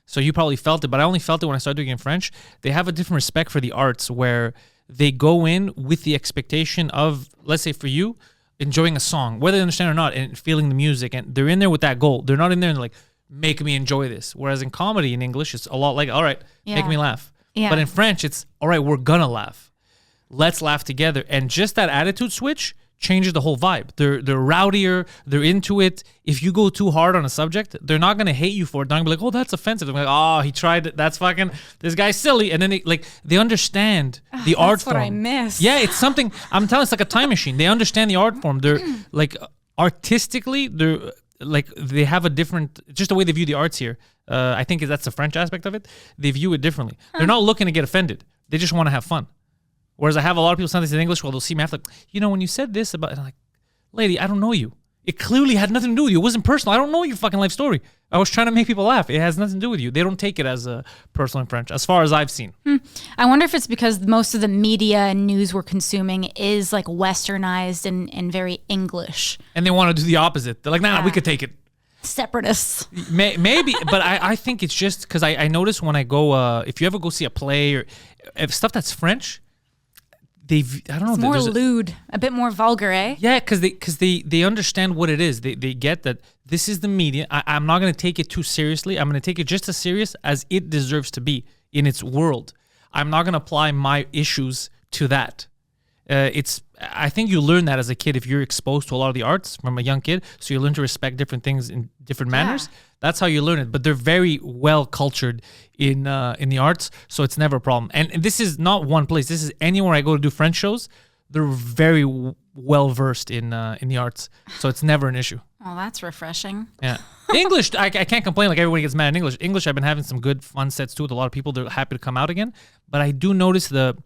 So you probably felt it, but I only felt it when I started doing it in French. They have a different respect for the arts where they go in with the expectation of, let's say for you, enjoying a song, whether they understand or not, and feeling the music. And they're in there with that goal. They're not in there and like, make me enjoy this. Whereas in comedy in English, it's a lot like, all right, make me laugh. Yeah. But in French, it's, all right, we're gonna laugh. Let's laugh together. And just that attitude switch changes the whole vibe. They're rowdier. They're into it. If you go too hard on a subject, they're not going to hate you for it. They're going to be like, oh, that's offensive. They're like, oh, he tried it. That's fucking, this guy's silly. And then they understand the art form. That's what I miss. Yeah, it's something, I'm telling you, it's like a time machine. They understand the art form. They're like, artistically, they're like, they have a different, just the way they view the arts here. I think that's the French aspect of it. They view it differently. They're not looking to get offended. They just want to have fun. Whereas I have a lot of people saying this in English, well, they'll see me after, like, you know, when you said this about, and I'm like, lady, I don't know you. It clearly had nothing to do with you. It wasn't personal. I don't know your fucking life story. I was trying to make people laugh. It has nothing to do with you. They don't take it as a personal in French, as far as I've seen. I wonder if it's because most of the media and news we're consuming is like westernized and very English. And they want to do the opposite. They're like, nah, we could take it. Separatists. Maybe, but I think it's just because I notice when I go, if you ever go see a play or if stuff that's French, I don't know. It's more lewd, a bit more vulgar, eh? Yeah, because they understand what it is. They get that this is the media. I'm not going to take it too seriously. I'm going to take it just as serious as it deserves to be in its world. I'm not going to apply my issues to that. I think you learn that as a kid if you're exposed to a lot of the arts from a young kid. So you learn to respect different things in different manners. Yeah. That's how you learn it. But they're very well cultured in the arts, so it's never a problem. And this is not one place. This is anywhere I go to do French shows. They're very well versed in the arts, so it's never an issue. Oh, that's refreshing. Yeah. English, I can't complain. Like everybody gets mad in English. English, I've been having some good fun sets too with a lot of people. They're happy to come out again. But I do notice the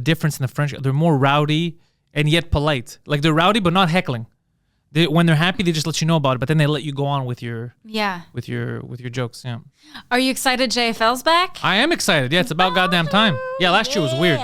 difference in the French. They're more rowdy and yet polite. Like they're rowdy but not heckling. When they're happy, they just let you know about it, but then they let you go on with your jokes. Yeah. Are you excited JFL's back? I am excited. Yeah, it's about goddamn time. Yeah, last year was weird.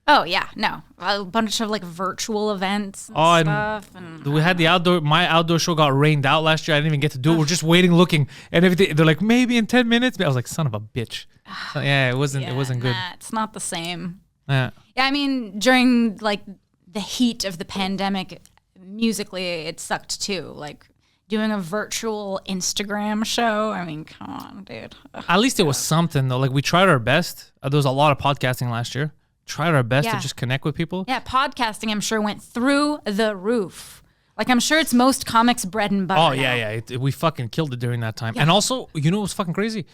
Oh yeah, no, a bunch of like virtual events and stuff. And we had my outdoor show got rained out last year. I didn't even get to do it. We're just waiting, looking, and everything. They're like, maybe in 10 minutes. I was like, son of a bitch. So, yeah, it wasn't good. Nah, it's not the same. Yeah. Yeah, I mean, during like the heat of the pandemic, musically it sucked too. Like doing a virtual Instagram show. I mean, come on, dude. At least it was something though. Like we tried our best. There was a lot of podcasting last year. Tried our best to just connect with people. Yeah, podcasting I'm sure went through the roof. Like, I'm sure it's most comics' bread and butter. Oh now. yeah. We fucking killed it during that time. And also, you know what's fucking crazy?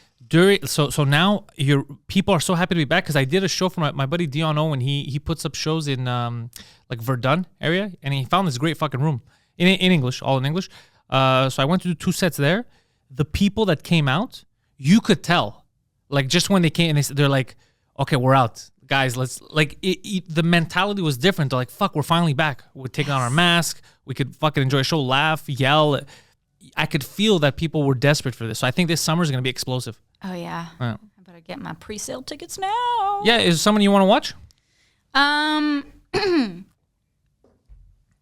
So now your people are so happy to be back because I did a show for my buddy Dion Owen. He puts up shows in like Verdun area, and he found this great fucking room in English, all in English. So I went to do 2 sets there. The people that came out, you could tell, like just when they came, and they're like, okay, we're out. Guys, let's like the mentality was different. They're like, fuck, we're finally back. We're taking on our mask. We could fucking enjoy a show, laugh, yell. I could feel that people were desperate for this. So I think this summer is going to be explosive. Oh, yeah. Yeah. I better get my pre-sale tickets now. Yeah, is there someone you want to watch?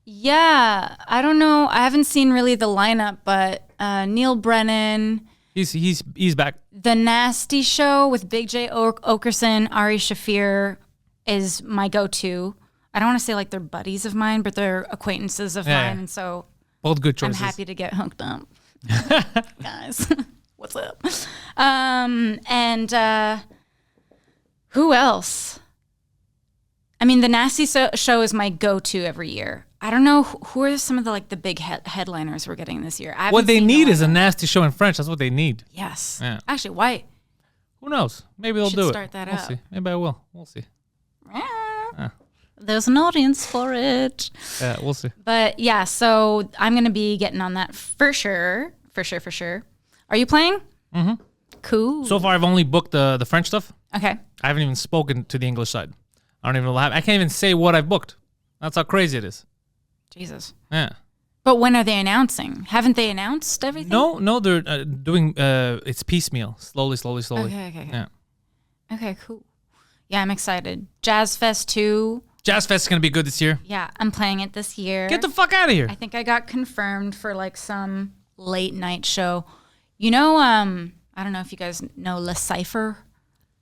Yeah, I don't know. I haven't seen really the lineup, but Neil Brennan, He's back. The Nasty Show with Big J Okerson, Ari Shafir is my go-to. I don't want to say like they're buddies of mine, but they're acquaintances of mine, and so both good choices. I'm happy to get hooked up. Guys, what's up? And who else? I mean, the Nasty Show is my go-to every year. I don't know who are some of the like the big headliners we're getting this year. What they need is a nasty show in French. That's what they need. Yes. Yeah. Actually, why? Who knows? Maybe they'll Should do start it. that We'll up. see. Maybe I will. We'll see. There's an audience for it. Yeah, we'll see. But yeah, so I'm going to be getting on that for sure. For sure. Are you playing? Mm-hmm. Cool. So far, I've only booked the French stuff. Okay. I haven't even spoken to the English side. I don't even know what happened. I can't even say what I've booked. That's how crazy it is. Jesus. Yeah. But when are they announcing? Haven't they announced everything? No, they're doing it's piecemeal, slowly. Okay. Yeah. Okay, cool. Yeah, I'm excited. Jazz Fest 2. Jazz Fest is gonna be good this year. Yeah, I'm playing it this year. Get the fuck out of here. I think I got confirmed for like some late night show. You know, I don't know if you guys know Le Cypher.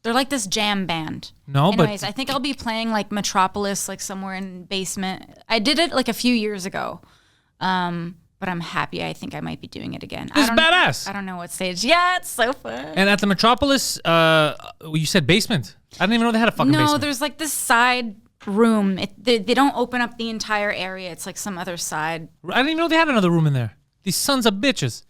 They're like this jam band. No, Anyways, but I think I'll be playing like Metropolis, like somewhere in basement. I did it like a few years ago, but I'm happy. I think I might be doing it again. it's badass. I don't know what stage. Yeah, it's so fun. And at the Metropolis, you said basement. I didn't even know they had a fucking basement. No, there's like this side room. They don't open up the entire area. It's like some other side. I didn't even know they had another room in there. These sons of bitches.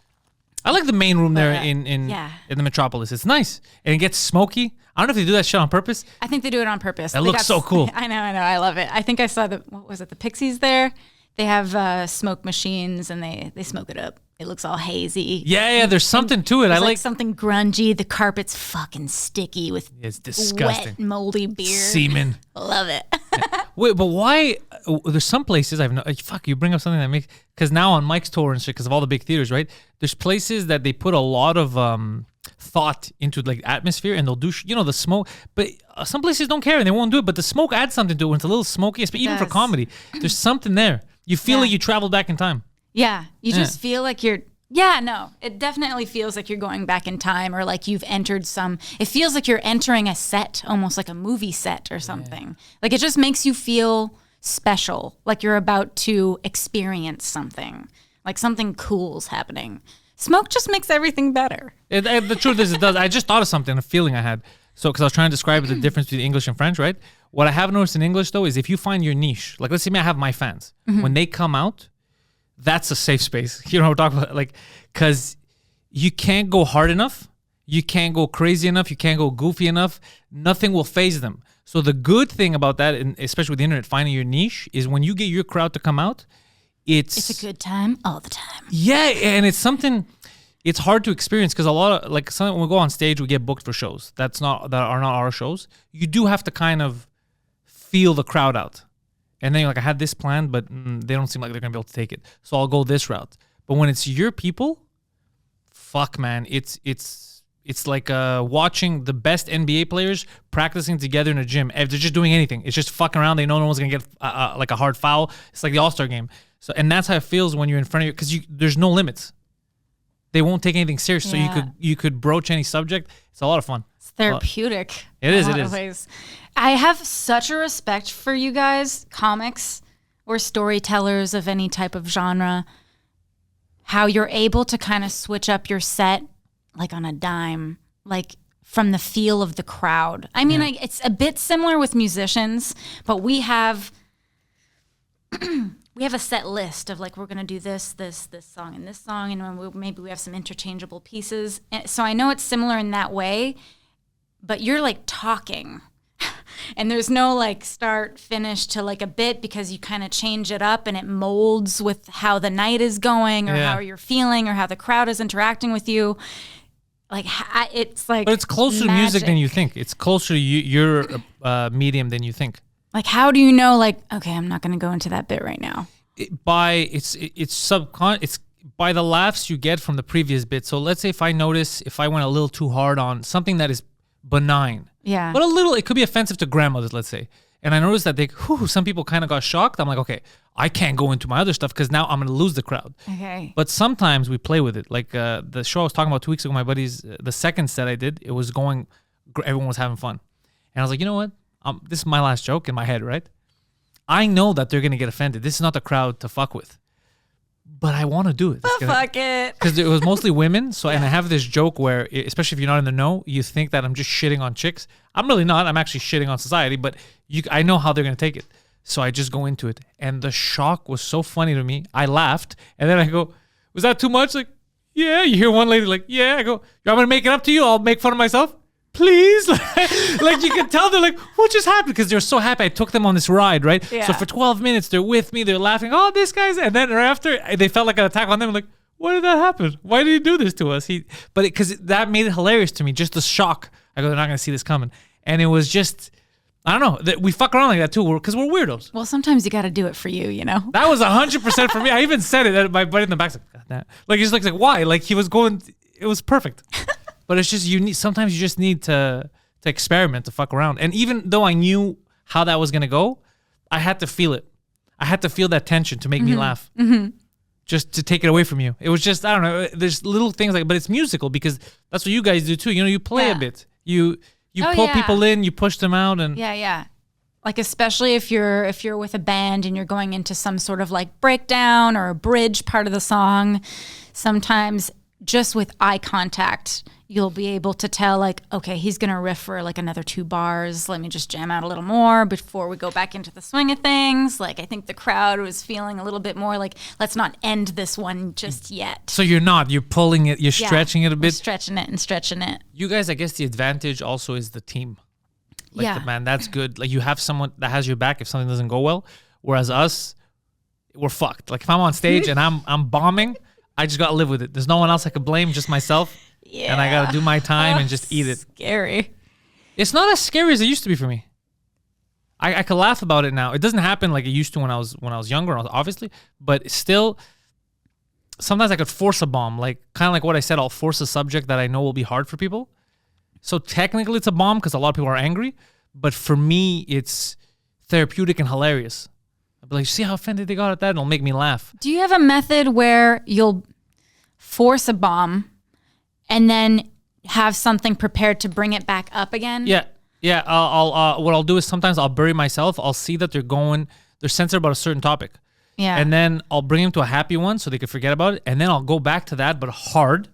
I like the main room there in the Metropolis. It's nice. And it gets smoky. I don't know if they do that shit on purpose. I think they do it on purpose. That looks so cool. I know. I love it. I think I saw the Pixies there. They have smoke machines and they smoke it up. It looks all hazy. Yeah, there's something to it. I like something grungy. The carpet's fucking sticky with it's disgusting. wet, moldy beer. Semen. Love it. Wait, but why? There's some places I've no. Fuck, you bring up something that makes because now on Mike's tour and shit because of all the big theaters, right? There's places that they put a lot of thought into like atmosphere and they'll do the smoke, but some places don't care and they won't do it. But the smoke adds something to it when it's a little smoky, even for comedy. There's something there. You feel like you traveled back in time. Yeah, you just feel like you're. Yeah, no, it definitely feels like you're going back in time or like you've entered it feels like you're entering a set, almost like a movie set or something. Yeah. Like it just makes you feel special, like you're about to experience something, like something cool's happening. Smoke just makes everything better. The truth is it does. I just thought of something, a feeling I had. So, because I was trying to describe the difference between English and French, right? What I have noticed in English, though, is if you find your niche, like let's say I have my fans, when they come out, that's a safe space. You know what I'm talking about? Like, because you can't go hard enough. You can't go crazy enough. You can't go goofy enough. Nothing will faze them. So the good thing about that, and especially with the internet, finding your niche, is when you get your crowd to come out, it's a good time all the time. Yeah, and it's something... It's hard to experience because a lot of when we go on stage, we get booked for shows that are not our shows. You do have to kind of feel the crowd out, and then you're like, I had this plan, but they don't seem like they're gonna be able to take it, so I'll go this route. But when it's your people, fuck man, it's like watching the best NBA players practicing together in a gym. If they're just doing anything, it's just fucking around. They know no one's gonna get like a hard foul. It's like the All-Star game. So and that's how it feels when you're in front of you because there's no limits. They won't take anything serious, so you could broach any subject. It's a lot of fun. It's therapeutic. It is. Ways. I have such a respect for you guys, comics or storytellers of any type of genre, how you're able to kind of switch up your set like on a dime, like from the feel of the crowd. I mean, it's a bit similar with musicians, but we have we have a set list of like, we're going to do this song, and this song, and maybe we have some interchangeable pieces. And so I know it's similar in that way, but you're like talking and there's no like start, finish to like a bit, because you kind of change it up and it molds with how the night is going or how you're feeling or how the crowd is interacting with you. Like it's like, but it's closer to music than you think. It's closer to your medium than you think. Like, how do you know, like, okay, I'm not going to go into that bit right now? It's by the laughs you get from the previous bit. So let's say if I went a little too hard on something that is benign. Yeah. But it could be offensive to grandmothers, let's say. And I noticed that some people kind of got shocked. I'm like, okay, I can't go into my other stuff because now I'm going to lose the crowd. Okay. But sometimes we play with it. Like the show I was talking about 2 weeks ago, my buddies, the second set I did, it was going, everyone was having fun. And I was like, you know what? This is my last joke in my head, right? I know that they're going to get offended. This is not the crowd to fuck with. But I want to do it. Fuck it. Because it was mostly women. So, and I have this joke where, especially if you're not in the know, you think that I'm just shitting on chicks. I'm really not. I'm actually shitting on society. But I know how they're going to take it. So I just go into it. And the shock was so funny to me. I laughed. And then I go, was that too much? Like, yeah. You hear one lady like, yeah. I go, I'm going to make it up to you. I'll make fun of myself. Please. Like you can tell they're like, what just happened? Because they're so happy I took them on this ride, right? Yeah. So for 12 minutes, they're with me. They're laughing. Oh, this guy's... And then right after, they felt like an attack on them. I'm like, why did that happen? Why did he do this to us? Because that made it hilarious to me. Just the shock. I go, they're not going to see this coming. And it was just... I don't know. We fuck around like that too because we're weirdos. Well, sometimes you got to do it for you, you know? That was 100% for me. I even said it. My buddy in the back's like, God, that. Like, he's like, why? Like, he was going... It was perfect. But it's just sometimes you just need to experiment, to fuck around. And even though I knew how that was going to go, I had to feel it. I had to feel that tension to make me laugh. Mm-hmm. Just to take it away from you. It was just, I don't know, there's little things like, but it's musical because that's what you guys do too. You know, you play a bit. You pull people in, you push them out. And Yeah. Like especially if you're with a band and you're going into some sort of like breakdown or a bridge part of the song, sometimes just with eye contact, you'll be able to tell like, okay, he's going to riff for like another 2 bars. Let me just jam out a little more before we go back into the swing of things. Like I think the crowd was feeling a little bit more like, let's not end this one just yet. So you're pulling it, you're stretching it a bit. Stretching it. You guys, I guess the advantage also is the team. Like the band, that's good. Like you have someone that has your back if something doesn't go well. Whereas us, we're fucked. Like if I'm on stage and I'm bombing, I just got to live with it. There's no one else I could blame, just myself. Yeah. And I got to do my time and just eat it. Scary. It's not as scary as it used to be for me. I could laugh about it now. It doesn't happen like it used to when I was younger, obviously. But still, sometimes I could force a bomb. Like kind of like what I said, I'll force a subject that I know will be hard for people. So technically it's a bomb because a lot of people are angry. But for me, it's therapeutic and hilarious. I'll be like, see how offended they got at that? And it'll make me laugh. Do you have a method where you'll force a bomb and then have something prepared to bring it back up again? Yeah. I'll what I'll do is sometimes I'll bury myself. I'll see that they're sensitive about a certain topic. Yeah. And then I'll bring them to a happy one so they can forget about it. And then I'll go back to that, but hard,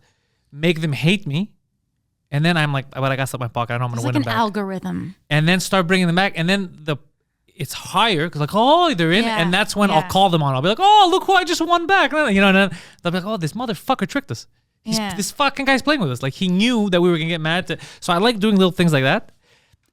make them hate me. And then I'm like, but I got stuff in my pocket. I know I'm going to win them back. It's like an algorithm. And then start bringing them back. And then it's higher because like, oh, they're in. Yeah. And that's when I'll call them on. I'll be like, oh, look who I just won back. You know, and then they'll be like, oh, this motherfucker tricked us. This fucking guy's playing with us. Like he knew that we were going to get mad. So I like doing little things like that.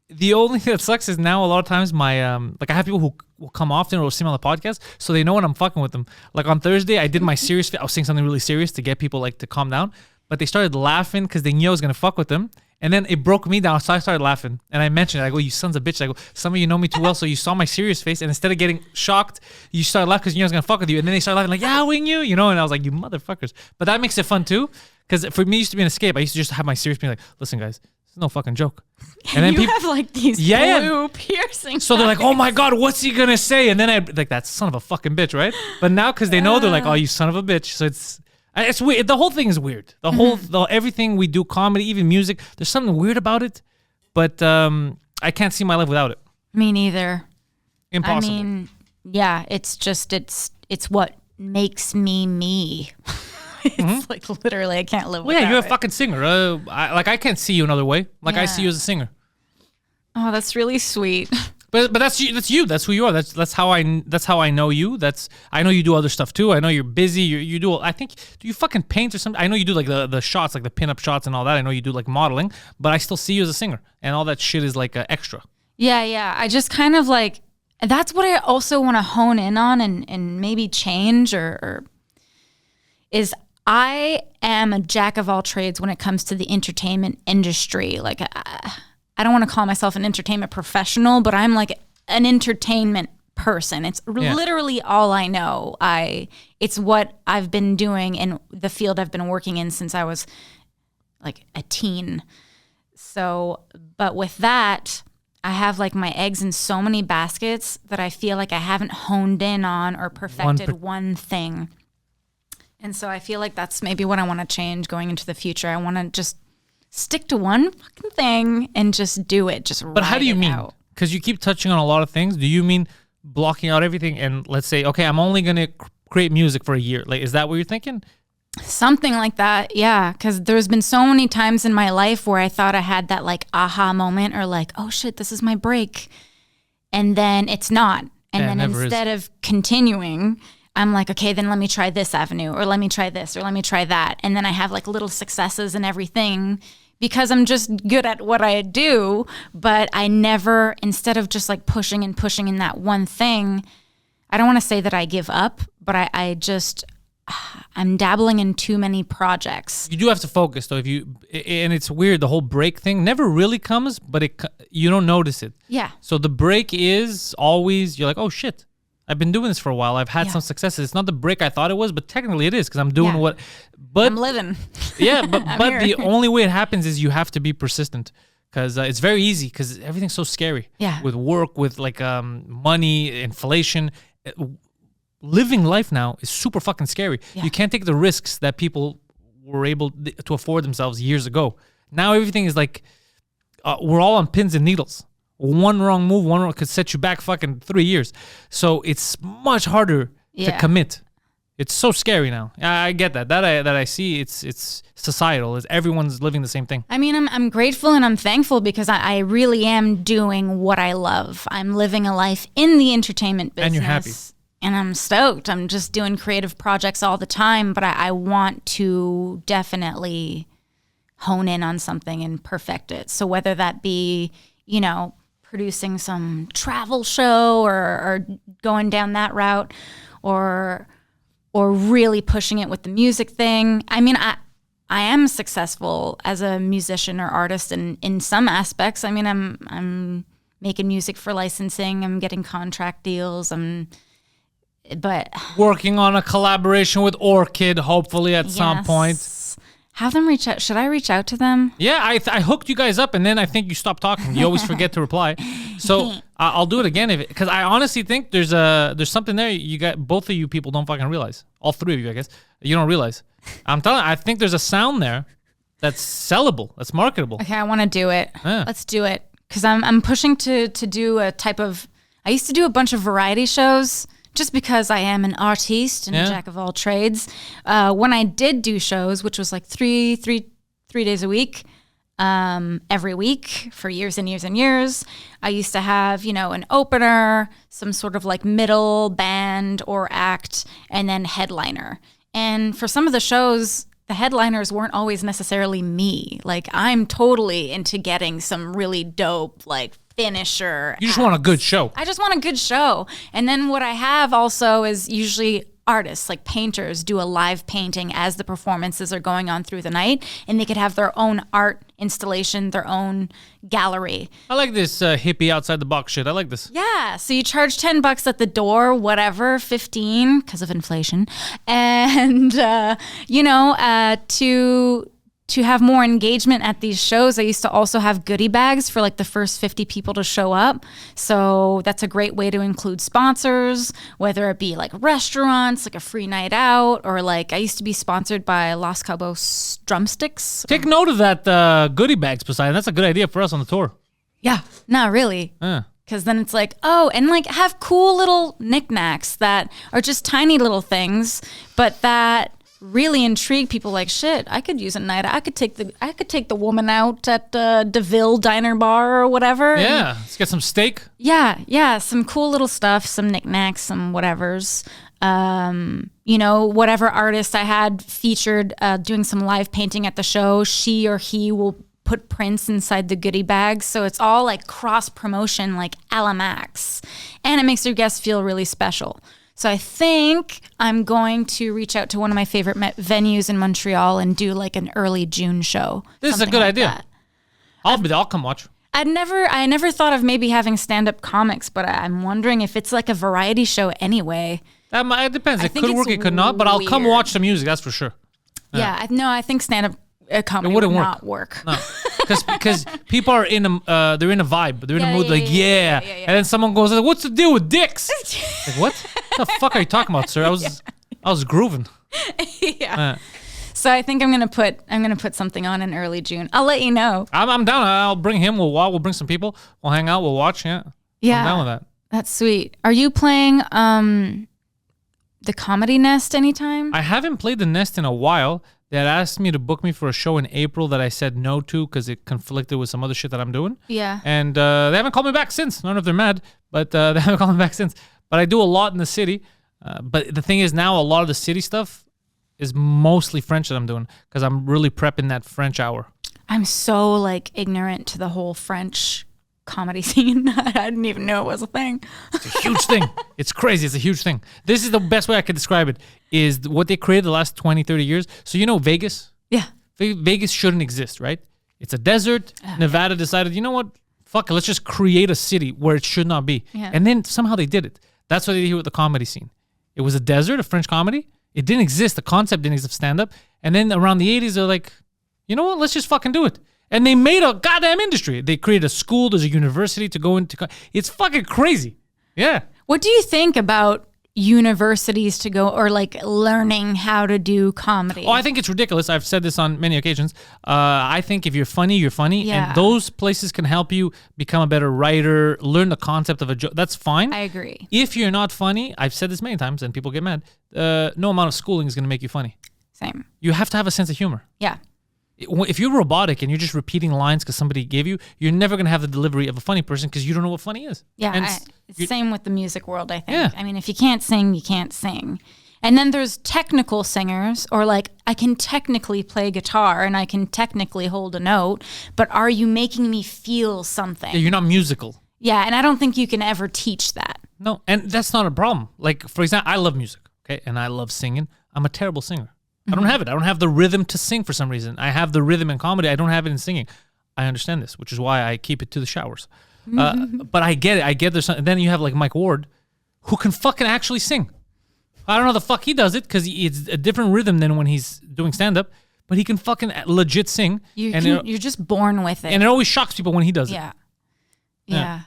The only thing that sucks is now a lot of times my, like I have people who will come often or will see me on the podcast. So they know when I'm fucking with them. Like on Thursday, I did my serious, I was saying something really serious to get people like to calm down. But they started laughing because they knew I was going to fuck with them. And then it broke me down, so I started laughing. And I mentioned it. I go, you sons of bitches. I go, some of you know me too well, so you saw my serious face. And instead of getting shocked, you started laughing because you knew I was going to fuck with you. And then they started laughing like, yeah, wing you, you know? And I was like, you motherfuckers. But that makes it fun too. Because for me, it used to be an escape. I used to just have my serious being like, listen, guys, this is no fucking joke. And then you have like these blue piercing So they're like, oh my God, what's he going to say? And then I'd like, that son of a fucking bitch, right? But now because they know, they're like, oh, you son of a bitch. So it's weird. The whole thing is weird. Everything we do, comedy, even music, there's something weird about it. But I can't see my life without it. Me neither. Impossible. I mean, yeah, it's just, it's what makes me. It's like literally, I can't live without it. Yeah, you're a fucking singer. I can't see you another way. Like I see you as a singer. Oh, that's really sweet. But that's you. That's you. That's who you are. That's how I know you. I know you do other stuff too. I know you're busy. You do. I think do you fucking paint or something? I know you do like the shots, like the pinup shots and all that. I know you do like modeling, but I still see you as a singer, and all that shit is like extra. Yeah. I just kind of like that's what I also want to hone in on and maybe change or is I am a jack of all trades when it comes to the entertainment industry. Like I don't want to call myself an entertainment professional, but I'm like an entertainment person. It's literally all I know. It's what I've been doing in the field I've been working in since I was like a teen. So, but with that, I have like my eggs in so many baskets that I feel like I haven't honed in on or perfected one thing. And so I feel like that's maybe what I want to change going into the future. I want to just stick to one fucking thing and just do it. But how do you mean? Because you keep touching on a lot of things. Do you mean blocking out everything and let's say, okay, I'm only going to create music for a year? Like, is that what you're thinking? Something like that, yeah. Because there's been so many times in my life where I thought I had that like aha moment or like, oh shit, this is my break. And then it's not. And then instead of continuing, I'm like, okay, then let me try this avenue or let me try this or let me try that. And then I have like little successes and everything because I'm just good at what I do. But I never, instead of just like pushing and pushing in that one thing, I don't want to say that I give up, but I'm dabbling in too many projects. You do have to focus though. And it's weird, the whole break thing never really comes, but you don't notice it. Yeah. So the break is always, you're like, oh shit, I've been doing this for a while. I've had some successes. It's not the break I thought it was, but technically it is because I'm doing but I'm living. Yeah, but the only way it happens is you have to be persistent because it's very easy because everything's so scary. Yeah. With work, with like money, inflation. Living life now is super fucking scary. Yeah. You can't take the risks that people were able to afford themselves years ago. Now everything is like, we're all on pins and needles. One wrong move, could set you back fucking 3 years. So it's much harder to commit. It's so scary now. I get that. That I see. It's societal. Everyone's living the same thing. I mean, I'm grateful and I'm thankful because I really am doing what I love. I'm living a life in the entertainment business. And you're happy. And I'm stoked. I'm just doing creative projects all the time, but I want to definitely hone in on something and perfect it. So whether that be, producing some travel show or going down that route or really pushing it with the music thing. I mean, I am successful as a musician or artist in some aspects. I mean, I'm making music for licensing. I'm getting contract deals. But working on a collaboration with ORCHAD, hopefully at some point. Have them reach out. Should I reach out to them? Yeah, I hooked you guys up, and then I think you stopped talking. You always forget to reply. So I'll do it again because I honestly think there's something there. You got both of you people don't fucking realize. All three of you, I guess. You don't realize. I'm telling you, I think there's a sound there that's sellable, that's marketable. Okay, I want to do it. Yeah. Let's do it because I'm pushing to do a type of. I used to do a bunch of variety shows. Just because I am an artiste and a jack of all trades. When I did do shows, which was like three days a week, every week for years and years and years, I used to have, an opener, some sort of like middle band or act, and then headliner. And for some of the shows, the headliners weren't always necessarily me. Like I'm totally into getting some really dope, like finisher. You just want a good show. I just want a good show. And then what I have also is usually artists, like painters, do a live painting as the performances are going on through the night, and they could have their own art installation, their own gallery. I like this hippie outside the box shit. I like this. Yeah, so you charge $10 at the door, whatever, 15 because of inflation, and to have more engagement at these shows, I used to also have goodie bags for like the first 50 people to show up. So that's a great way to include sponsors, whether it be like restaurants, like a free night out, or like I used to be sponsored by Los Cabos Drumsticks. Take note of that goodie bags, Poseidon. That's a good idea for us on the tour. Yeah, no, really. Because then it's like, and like have cool little knickknacks that are just tiny little things, but that really intrigue people. Like, shit, I could use a night. I could take the woman out at DeVille Diner Bar or whatever. Yeah, let's get some steak. Yeah, some cool little stuff, some knickknacks, some whatevers. Whatever artist I had featured doing some live painting at the show, she or he will put prints inside the goodie bags. So it's all like cross promotion, like a la Max. And it makes your guests feel really special. So I think I'm going to reach out to one of my favorite venues in Montreal and do like an early June show. This is a good idea. I'll come watch. I never thought of maybe having stand-up comics, but I'm wondering if it's like a variety show anyway. It depends. It think could work, it's it could not, but I'll come weird. watch the music, that's for sure. I think stand-up comedy would not work. No, because people are they're in a vibe, they're in a mood yeah. and then someone goes, "What's the deal with dicks?" Like, what the fuck are you talking about, sir? I was grooving. Yeah. So I think I'm gonna put something on in early June. I'll let you know. I'm down. I'll bring him. We'll bring some people. We'll hang out. We'll watch. Yeah. Yeah. I'm down with that. That's sweet. Are you playing the Comedy Nest anytime? I haven't played the Nest in a while. They had asked me to book me for a show in April that I said no to because it conflicted with some other shit that I'm doing. Yeah. And they haven't called me back since. I don't know if they're mad, but they haven't called me back since. But I do a lot in the city. But the thing is now a lot of the city stuff is mostly French that I'm doing because I'm really prepping that French hour. I'm so like ignorant to the whole French comedy scene. I didn't even know it was a thing. It's a huge thing. It's crazy. It's a huge thing. This is the best way I could describe it, is what they created the last 20, 30 years. So Vegas? Yeah. Vegas shouldn't exist, right? It's a desert. Nevada decided, you know what? Fuck it. Let's just create a city where it should not be. Yeah. And then somehow they did it. That's what they did with the comedy scene. It was a desert of French comedy. It didn't exist. The concept didn't exist of stand-up. And then around the 80s, they're like, you know what? Let's just fucking do it. And they made a goddamn industry. They created a school. There's a university to go into. It's fucking crazy. Yeah. What do you think about universities to go or like learning how to do comedy? Oh, I think it's ridiculous. I've said this on many occasions. I think if you're funny, you're funny. Yeah. And those places can help you become a better writer, learn the concept of a joke. That's fine. I agree. If you're not funny, I've said this many times and people get mad, no amount of schooling is going to make you funny. Same. You have to have a sense of humor. Yeah. If you're robotic and you're just repeating lines because somebody gave you, you're never going to have the delivery of a funny person because you don't know what funny is. Yeah, And it's the same with the music world, I think. Yeah. I mean, if you can't sing, you can't sing. And then there's technical singers, or like, I can technically play guitar and I can technically hold a note, but are you making me feel something? you're not musical. Yeah, and I don't think you can ever teach that. No, and that's not a problem. Like, for example, I love music, okay? And I love singing. I'm a terrible singer. I don't have it. I don't have the rhythm to sing for some reason. I have the rhythm in comedy. I don't have it in singing. I understand this, which is why I keep it to the showers. But I get it. I get there's something. Then you have like Mike Ward, who can fucking actually sing. I don't know how the fuck he does it because it's a different rhythm than when he's doing stand-up, but he can fucking legit sing. You're just born with it. And it always shocks people when he does it. Yeah,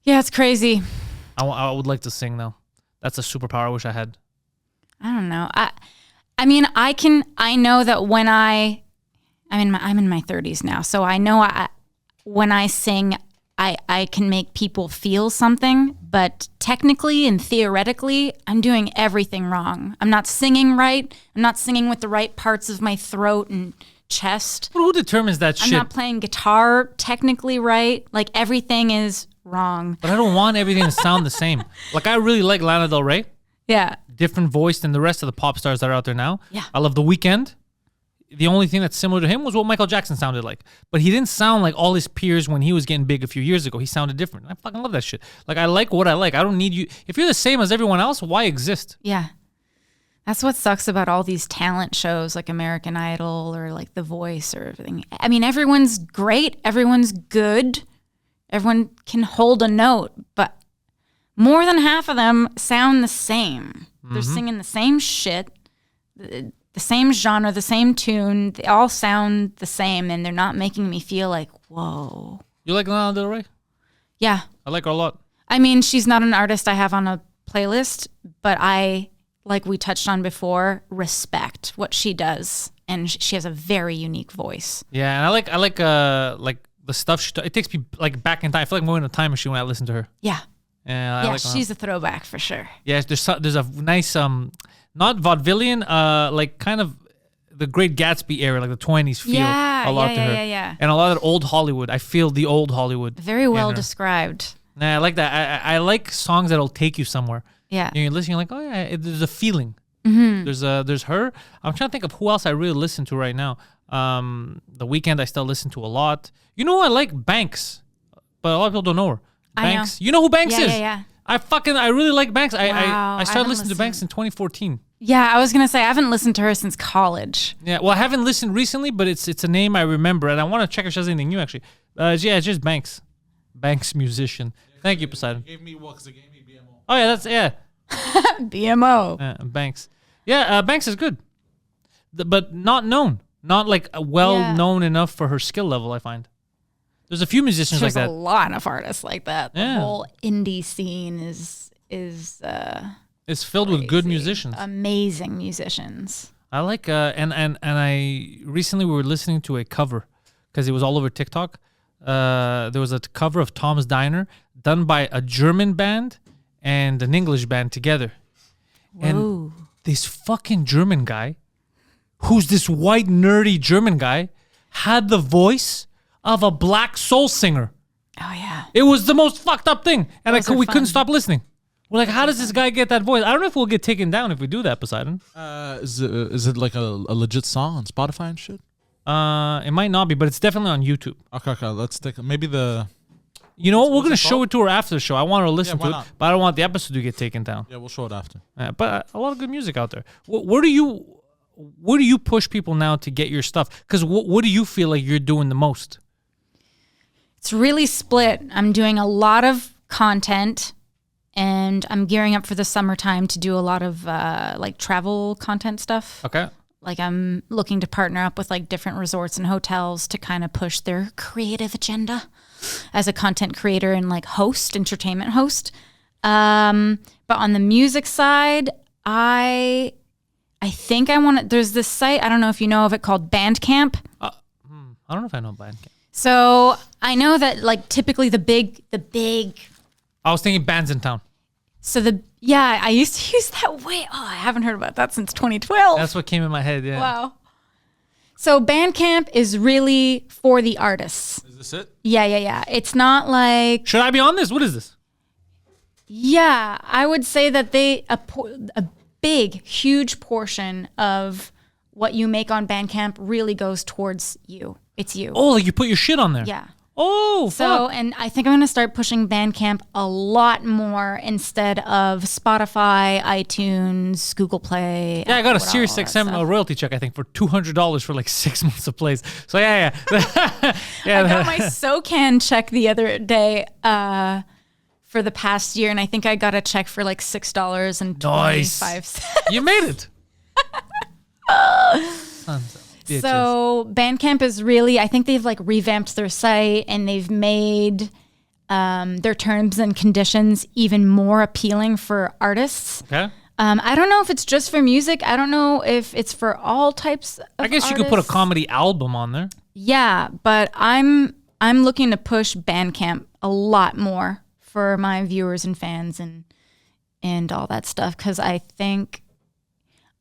it's crazy. I would like to sing, though. That's a superpower I wish I had. I don't know. I mean, I know that when I'm in my 30s now, so I know when I sing, I can make people feel something, but technically and theoretically, I'm doing everything wrong. I'm not singing right. I'm not singing with the right parts of my throat and chest. But who determines that shit? I'm not playing guitar technically right. Like, everything is wrong. But I don't want everything to sound the same. Like, I really like Lana Del Rey. Yeah. Different voice than the rest of the pop stars that are out there now. Yeah. I love The Weeknd. The only thing that's similar to him was what Michael Jackson sounded like. But he didn't sound like all his peers when he was getting big a few years ago. He sounded different. I fucking love that shit. Like, I like what I like. I don't need you. If you're the same as everyone else, why exist? Yeah. That's what sucks about all these talent shows like American Idol or like The Voice or everything. I mean, everyone's great. Everyone's good. Everyone can hold a note, but more than half of them sound the same. They're singing the same shit, the same genre, the same tune. They all sound the same, and they're not making me feel like, whoa. You like Lana Del Rey? Yeah. I like her a lot. I mean, she's not an artist I have on a playlist, but I, like we touched on before, respect what she does, and she has a very unique voice. Yeah, and I like the stuff it takes me like back in time. I feel like I'm going in a time machine when I listen to her. Yeah. Yeah, She's a throwback for sure. Yeah, there's a nice not vaudevillian, like kind of the Great Gatsby era, like the 20s feel Yeah, a lot yeah, to her. yeah, yeah. And a lot of the old Hollywood. I feel the old Hollywood. Very in well her. described. Nah, I like that. I like songs that'll take you somewhere. Yeah. You're listening, you're like, oh yeah, there's a feeling. There's her. I'm trying to think of who else I really listen to right now. The Weeknd I still listen to a lot. You know who I like? Banks, but a lot of people don't know her. Banks. know. You know who Banks Yeah, is? yeah, yeah. I really like Banks. Wow, I I started haven't listening to Banks in 2014. Yeah, I was gonna say I haven't listened to her since college. Yeah, well, I haven't listened recently, but it's a name I remember, and I want to check if she has anything new. Actually, yeah, it's just Banks, Banks musician. Thank you, Poseidon. Gave me because it gave me BMO. Oh yeah, BMO. Banks. Yeah, Banks is good, but not known, not like well known enough for her skill level. I find there's a few musicians There's like a that. lot of artists like that. The Yeah. whole indie scene is It's filled with good musicians. amazing musicians. I like and I recently we were listening to a cover because it was all over TikTok. There was a cover of Tom's Diner done by a German band and an English band together. And Whoa. this fucking German guy, who's this white nerdy German guy, had the voice of a black soul singer. Oh yeah. It was the most fucked up thing, and Those are we couldn't fun. stop listening. We're like, how does this guy get that voice? I don't know if we'll get taken down if we do that, Poseidon. Is it like a legit song on Spotify and shit? It might not be, but it's definitely on YouTube. Okay. Let's take maybe the. You know what? We're what's gonna it show called? it to her after the show. I want her to listen why to it, not? but I don't want the episode to get taken down. Yeah, we'll show it after. But a lot of good music out there. Where do you push people now to get your stuff? Because what do you feel like you're doing the most? It's really split. I'm doing a lot of content and I'm gearing up for the summertime to do a lot of like travel content stuff. Okay. Like I'm looking to partner up with like different resorts and hotels to kind of push their creative agenda as a content creator and like entertainment host. But on the music side, I think I want to, there's this site, I don't know if you know of it, called Bandcamp. I don't know if I know Bandcamp. So I know that like typically the big, I was thinking bands in town. I used to use that way. Oh, I haven't heard about that since 2012. That's what came in my head. Yeah. Wow. So Bandcamp is really for the artists. Is this it? Yeah. It's not like, Should I be on this? What is this? yeah, I would say that a big, huge portion of what you make on Bandcamp really goes towards you. It's you. Oh, like you put your shit on there. Yeah. Oh, So, fuck. and I think I'm going to start pushing Bandcamp a lot more instead of Spotify, iTunes, Google Play. Yeah, I got a Apple, Sirius all that XM stuff. royalty check, I think, for $200 for like 6 months of plays. So yeah. Yeah. I got my SoCan check the other day for the past year, and I think I got a check for like $6.25. You made it. Sons of bitches. So Bandcamp is really, I think they've like revamped their site and they've made their terms and conditions even more appealing for artists. Okay. I don't know if it's just for music. I don't know if it's for all types of I guess you could put a artists. comedy album on there. Yeah, but I'm looking to push Bandcamp a lot more for my viewers and fans and all that stuff because I think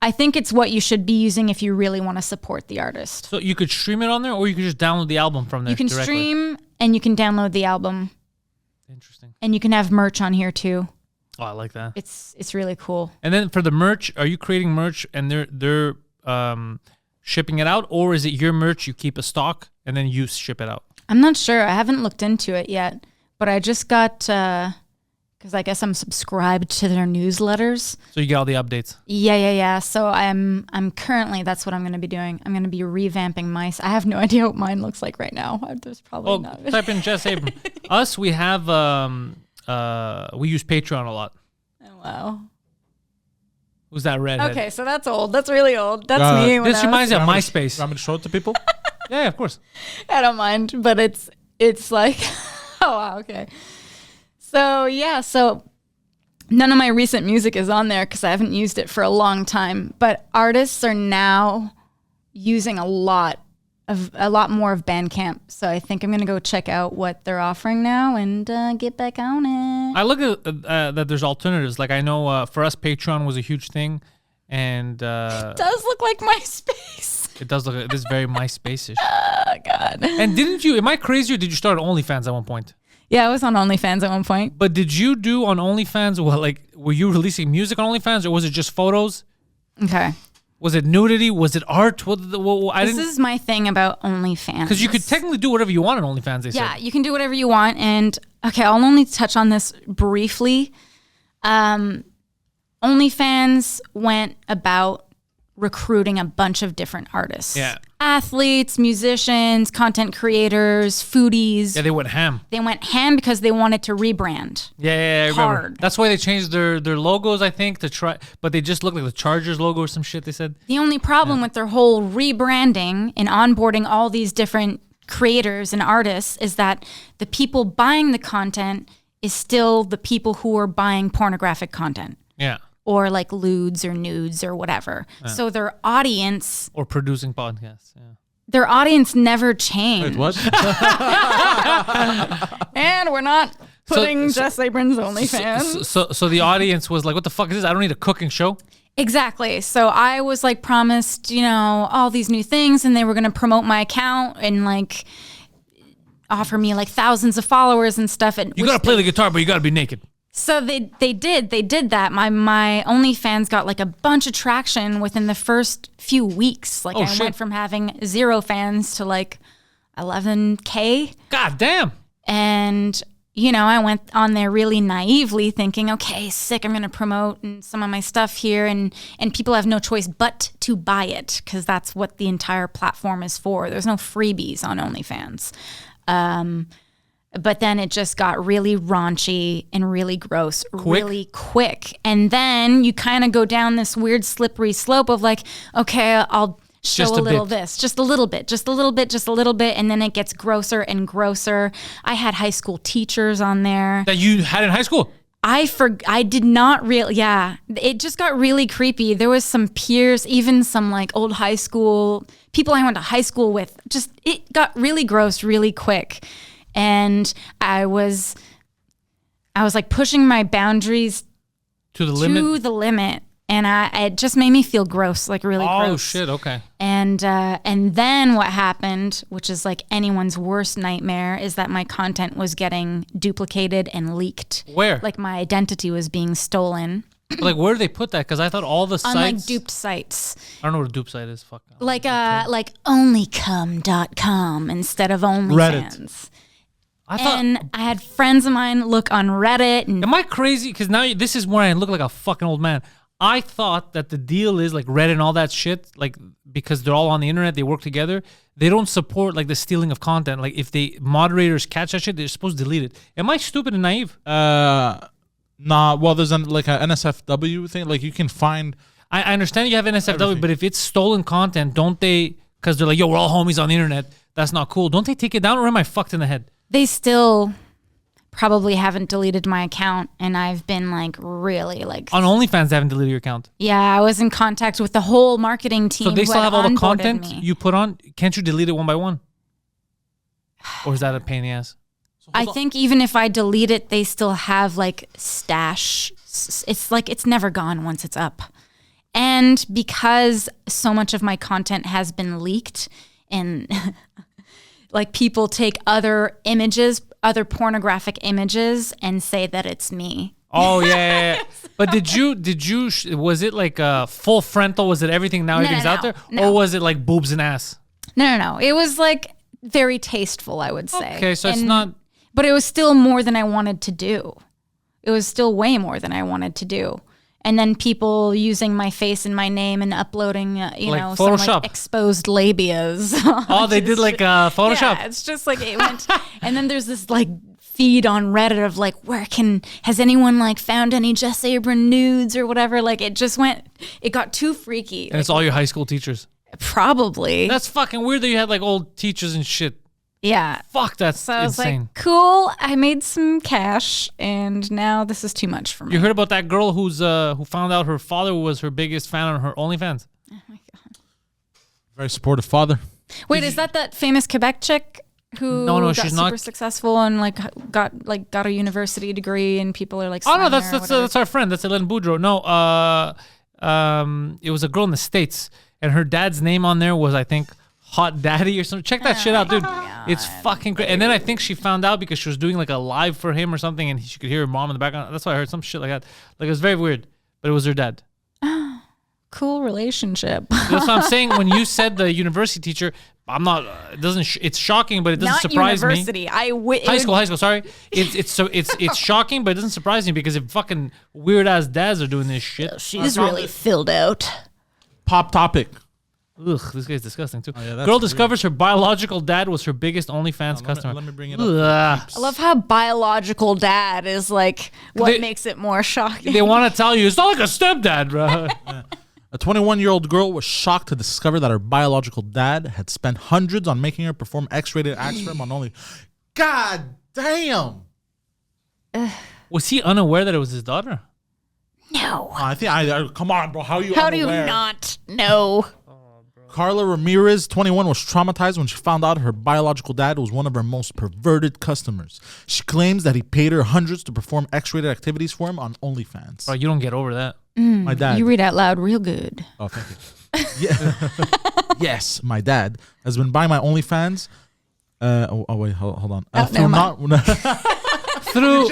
it's what you should be using if you really want to support the artist. So you could stream it on there, or you could just download the album from there. You can directly. stream and you can download the album Interesting. and you can have merch on here too. Oh, I like that. It's really cool. And then for the merch, are you creating merch and they're shipping it out, or is it your merch? You keep a stock and then you ship it out. I'm not sure. I haven't looked into it yet, but I just got because I guess I'm subscribed to their newsletters. So you get all the updates. Yeah. So I'm currently, that's what I'm going to be doing. I'm going to be revamping my. I have no idea what mine looks like right now. There's probably Oh, not. type in Jess Abran. Us, we have we use Patreon a lot. Oh, wow. Who's that redhead? Okay, so that's old. That's really old. That's Uh, me. When This I was- reminds me of Want me MySpace. Want me to show it to people? Yeah, of course. I don't mind, but it's like, oh wow, okay. So yeah, so none of my recent music is on there because I haven't used it for a long time. But artists are now using a lot more of Bandcamp. So I think I'm gonna go check out what they're offering now and get back on it. I look at that there's alternatives. Like I know for us, Patreon was a huge thing. And It does look like MySpace. it does look. It is very MySpace-ish. Oh God. And didn't you? Am I crazy or did you start OnlyFans at one point? Yeah, I was on OnlyFans at one point. But did you do on OnlyFans? Well, like, were you releasing music on OnlyFans or was it just photos? Okay. Was it nudity? Was it art? I This didn't. is my thing about OnlyFans. Because you could technically do whatever you want on OnlyFans. They Yeah, said. you can do whatever you want. And okay, I'll only touch on this briefly. OnlyFans went about recruiting a bunch of different artists. Yeah. Athletes, musicians, content creators, foodies. Yeah, they went ham. They went ham because they wanted to rebrand. Yeah, I remember. Hard. That's why they changed their logos, I think, to try. But they just look like the Chargers logo or some shit. They said. The only problem with their whole rebranding and onboarding all these different creators and artists is that the people buying the content is still the people who are buying pornographic content. Yeah. Or like lewds or nudes or whatever. So their audience Or producing podcasts. Yeah. their audience never changed. Wait, what? And we're not putting so- Jess Abran's OnlyFans. So the audience was like, "What the fuck is this? I don't need a cooking show." Exactly. So I was like promised, all these new things, and they were going to promote my account and like offer me like thousands of followers and stuff. And You gotta play the guitar, but you gotta be naked. So they did that. My OnlyFans got like a bunch of traction within the first few weeks. Like I shit. went from having 0 fans to like 11K. God damn. And, I went on there really naively thinking, okay, sick, I'm going to promote some of my stuff here. And people have no choice but to buy it because that's what the entire platform is for. There's no freebies on OnlyFans. But then it just got really raunchy and really gross really quick. And then you kind of go down this weird slippery slope of like, okay, I'll show Just a a little bit. this, just a little bit, just a little bit, just a little bit. And then it gets grosser and grosser. I had high school teachers on there. That you had in high school. I did not really, yeah. It just got really creepy. There was some peers, even some like old high school, people I went to high school with. Just, it got really gross really quick. And I was like pushing my boundaries To the to limit. the limit. And it just made me feel gross, like really gross. Oh shit. Okay. And then what happened, which is like anyone's worst nightmare, is that my content was getting duplicated and leaked. Where? Like my identity was being stolen Like where do they put that? Because I thought all the sites. on like duped sites. I don't know what a dupe site is. Fuck. Like onlycum.com instead of OnlyFans. I thought. And I had friends of mine look on Reddit and Am I crazy? Because now this is where I look like a fucking old man. I thought that the deal is like Reddit and all that shit, like because they're all on the internet, they work together. They don't support like the stealing of content. Like if the moderators catch that shit, they're supposed to delete it. Am I stupid and naive? Nah. Well, there's like a NSFW thing. Like you can find. I understand you have NSFW, Everything. but if it's stolen content, don't they? Because they're like, yo, we're all homies on the internet. That's not cool. Don't they take it down, or am I fucked in the head? they still probably haven't deleted my account. And I've been like really like, On OnlyFans, they haven't deleted your account. yeah, I was in contact with the whole marketing team. So they who still had have all the onboarded content me. you put on. Can't you delete it one by one? Or is that a pain in the ass? I think even if I delete it, they still have like stash. It's like it's never gone once it's up. And because so much of my content has been leaked and like people take other images, other pornographic images and say that it's me. Oh yeah. But did you was it like full frontal? Was it everything now everything's out there? no. Or was it like boobs and ass? No. It was like very tasteful, I would say. Okay, so it's And- not. But it was still more than I wanted to do. It was still way more than I wanted to do. And then people using my face and my name and uploading, Like some Photoshop. like exposed labias. Oh, they did like Photoshop. Yeah, it's just like it went. And then there's this like feed on Reddit of like, has anyone like found any Jess Abran nudes or whatever? Like it got too freaky. And it's all your high school teachers. Probably. That's fucking weird that you had like old teachers and shit. Yeah. Fuck, that's So I was insane. like, cool, I made some cash and now this is too much for me. You heard about that girl who found out her father was her biggest fan on her OnlyFans? Very supportive father. Wait, is that famous Quebec chick who No, got she's super not. successful and got a university degree and people are like, Oh no, slamming that's her or whatever? that's our friend. That's Ellen Boudreau. No, It was a girl in the States, and her dad's name on there was, I think, Hot Daddy or something. Check that shit out, dude. It's fucking great. And then I think she found out because she was doing like a live for him or something, and she could hear her mom in the background. That's why I heard some shit like that. Like, it was very weird, but it was her dad. Cool relationship. That's what I'm saying. When you said the university teacher, I'm not. It doesn't. It's shocking, but it doesn't Not surprise university. me. High High school. Sorry. It's shocking, but it doesn't surprise me because if fucking weird ass dads are doing this shit. She's really filled out. Pop topic. Ugh, this guy's disgusting too. yeah, that's Girl weird. discovers her biological dad was her biggest OnlyFans customer. Let me bring it up. Ugh. I love how biological dad is like what They- makes it more shocking. They want to tell you it's not like a stepdad, bro. A 21-year-old girl was shocked to discover that her biological dad had spent hundreds on making her perform X-rated acts for him on Only. God damn! Was he unaware that it was his daughter? No. I think come on, bro. How are you? How do you unaware? not know? Carla Ramirez, 21, was traumatized when she found out her biological dad was one of her most perverted customers. She claims that he paid her hundreds to perform X-rated activities for him on OnlyFans. Bro, you don't get over that. My dad. You read out loud real good. Oh, thank you. Yeah. Yes, my dad has been buying my OnlyFans. Wait, hold on. never mind. Through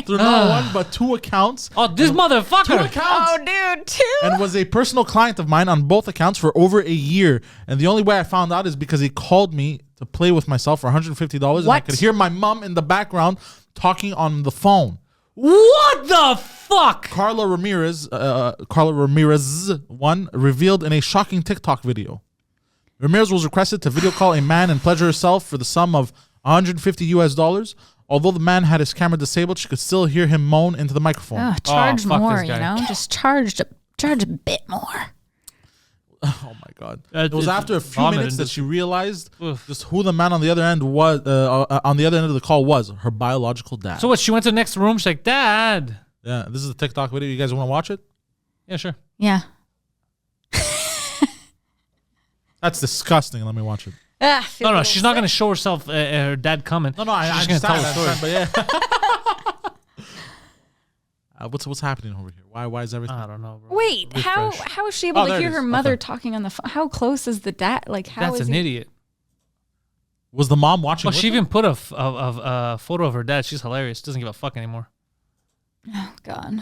Through not one but two accounts. this Two motherfucker. accounts. Oh, dude, too. And was a personal client of mine on both accounts for over a year. And the only way I found out is because he called me to play with myself for $150, and I What? could hear my mom in the background talking on the phone. What the fuck? Carla Ramirez, one, revealed in a shocking TikTok video. Ramirez was requested to video call a man and pleasure herself for the sum of $150. Although the man had his camera disabled, she could still hear him moan into the microphone. Oh, charge fuck more, this you guy. know? Just charge a bit more. Oh my God! It was it's after a few vomit minutes that industry. she realized Oof. just who the man on the other end was. On the other end of the call was her biological dad. So what? She went to the next room. She's like, Dad. Yeah, this is a TikTok video. You guys want to watch it? Yeah, sure. Yeah. That's disgusting. Let me watch it. No, she's not gonna show herself her dad coming. No, I She's just gonna understand. tell the story. But yeah. What's happening over here? Why is everything? I don't know, bro. Wait, how is she able Oh, to there hear it her is. mother Okay. talking on the phone? How close is the dad? Like, how That's is an he? idiot. Was the mom watching? Well, with she her? even put a photo of her dad. She's hilarious. Doesn't give a fuck anymore. Oh, God.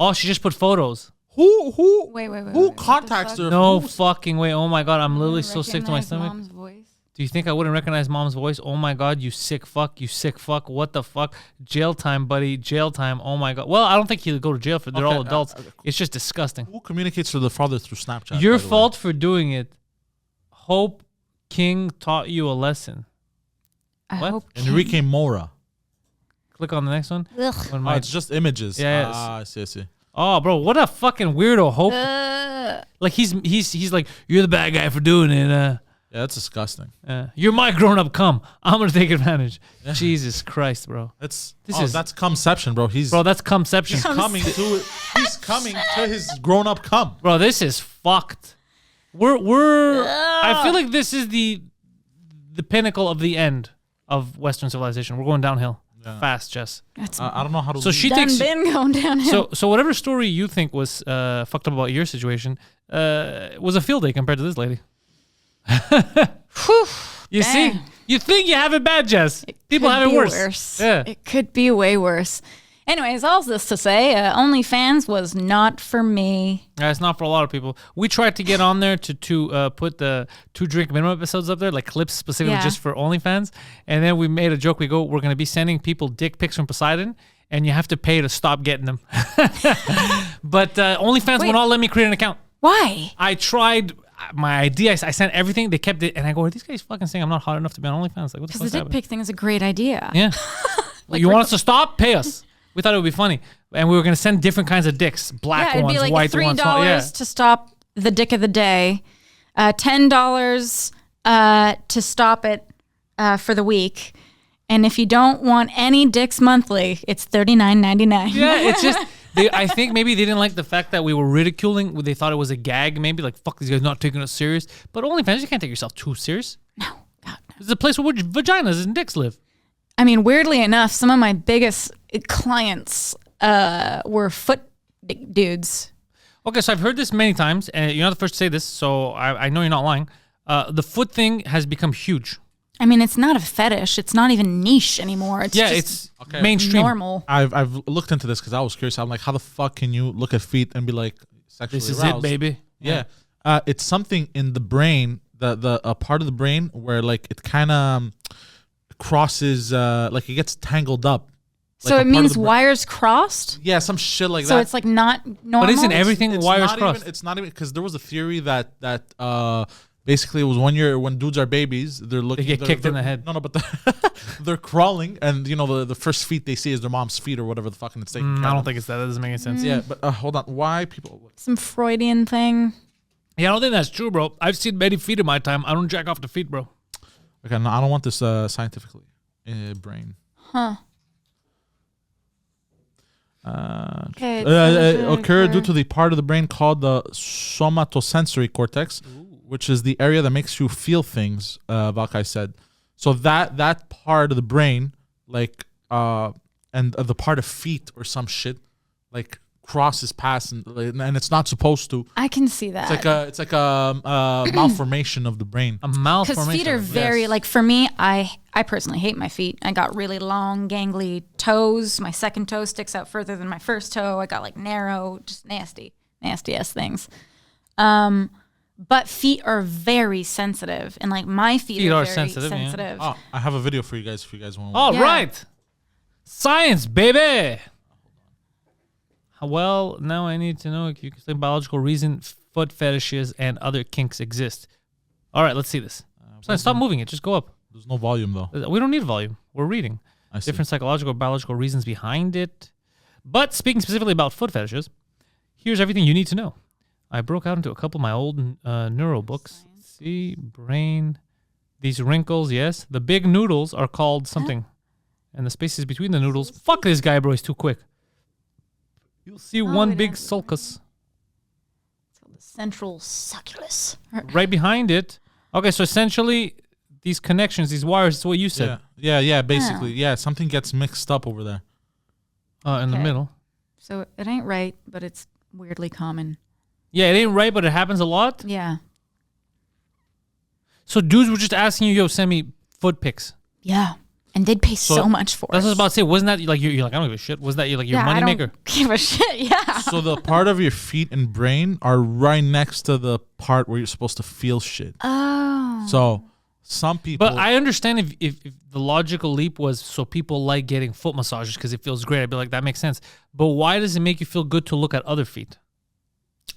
Oh, she just put photos. Wait. Who What the contacts fuck? her? No Who's- fucking way. Oh my God, I'm literally so sick to my Recognize stomach. Mom's voice? Do you think I wouldn't recognize mom's voice? Oh my God, you sick fuck. You sick fuck. What the fuck? Jail time, buddy. Jail time. Oh my God. Well, I don't think he'll go to jail for. They're Okay, all adults. It's just disgusting. Who communicates to the father through Snapchat? Your by the way? fault for doing it. Hope King taught you a lesson. I What? hope. Enrique Mora. Click on the next one. Ugh. When Oh, my- it's just images. Yeah, yes. I see. oh, bro, what a fucking weirdo. Hope. Like he's like, you're the bad guy for doing it. Yeah, that's disgusting. You're my grown-up cum. I'm gonna take advantage. Jesus Christ, bro. That's This that's cumception, bro. Bro, that's cumception. He's coming to his grown up cum. Bro, this is fucked. We're I feel like this is the pinnacle of the end of Western civilization. We're going downhill fast, Jess. That's I don't know how to. So she done takes been going downhill. so whatever story you think was fucked up about your situation was a field day compared to this lady. Whew. You see, Dang. you think you have it bad, Jess. People Could have it be worse. Yeah. It could be way worse. Anyways, all this to say, OnlyFans was not for me. It's not for a lot of people. We tried to get on there to put the 2 drink minimum episodes up there, like clips specifically Yeah. just for OnlyFans. And then we made a joke. We go, we're going to be sending people dick pics from Poseidon, and you have to pay to stop getting them. But OnlyFans Wait. will not let me create an account. Why? I tried my idea. I sent everything. They kept it. And I go, are these guys fucking saying I'm not hot enough to be on OnlyFans? Like, what the Because fuck's the dick happening? pic thing is a great idea. Yeah. You want us to stop? Pay us. We thought it would be funny. And we were going to send different kinds of dicks. Black Yeah, it'd ones, be like white $3 ones. Yeah. to stop the dick of the day, $10 to stop it for the week, and if you don't want any dicks monthly, it's $39.99. Yeah, it's just I think maybe they didn't like the fact that we were ridiculing. They thought it was a gag. Maybe like, fuck, these guys not taking us serious. But OnlyFans, you can't take yourself too serious. No, God, no. It's a place where vaginas and dicks live. I mean, weirdly enough, some of my biggest clients were foot dudes. Okay, so I've heard this many times, and you're not the first to say this, so I know you're not lying. The foot thing has become huge. I mean, it's not a fetish. It's not even niche anymore. It's just it's mainstream. normal. I've looked into this because I was curious. I'm like, how the fuck can you look at feet and be like sexually This is aroused? it, baby. Yeah. It's something in the brain, a part of the brain where like it kind of crosses, like it gets tangled up. So Like it means wires crossed? Yeah, some shit like So that. it's like not normal? But isn't everything It's wires not crossed? Even, it's not even because there was a theory that basically it was 1 year when dudes are babies, they're looking. They get kicked in the head. No, but they're crawling, and you know the first feet they see is their mom's feet or whatever the fucking it's taking. I don't think it's that. That doesn't make any sense. Yeah, but hold on. Why people? Some Freudian thing. Yeah, I don't think that's true, bro. I've seen many feet in my time. I don't jack off the feet, bro. Okay, no, I don't want this scientifically. Brain. Huh. Okay. Occur due to the part of the brain called the somatosensory cortex, which is the area that makes you feel things. Valkai said, so that part of the brain, like, and the part of feet or some shit, like crosses past and it's not supposed to. I can see that. It's like a malformation of the brain. A malformation. Because feet are very, like for me, I personally hate my feet. I got really long, gangly toes. My second toe sticks out further than my first toe. I got like narrow, just nasty ass things. But feet are very sensitive. And like my feet are very sensitive. Yeah. Oh, I have a video for you guys if you guys want to. All Yeah. right. Science, baby. Well, now I need to know if you can explain biological reason foot fetishes and other kinks exist. All right, let's see this. Stop moving it. Just go up. There's no volume though. We don't need volume. We're reading. I see. Different psychological, biological reasons behind it. But speaking specifically about foot fetishes, here's everything you need to know. I broke out into a couple of my old neuro books. See, brain, these wrinkles, yes. The big noodles are called something. And the spaces between the noodles. Fuck this guy, bro. He's too quick. You'll see one big sulcus. It's called the central succulus. Right behind it. Okay, so essentially, these connections, these wires, is what you said. Yeah, basically. Yeah, something gets mixed up over there. In the Okay. middle. So it ain't right, but it's weirdly common. Yeah, it ain't right, but it happens a lot. Yeah. So dudes were just asking you, yo, send me foot pics. Yeah. And they'd pay so much for it. That's what I was about to say. Wasn't that like you're like, I don't give a shit? Was that like your I moneymaker? don't give a shit. Yeah. So the part of your feet and brain are right next to the part where you're supposed to feel shit. Oh. So some people. But I understand if the logical leap was so people like getting foot massages because it feels great. I'd be like, that makes sense. But why does it make you feel good to look at other feet?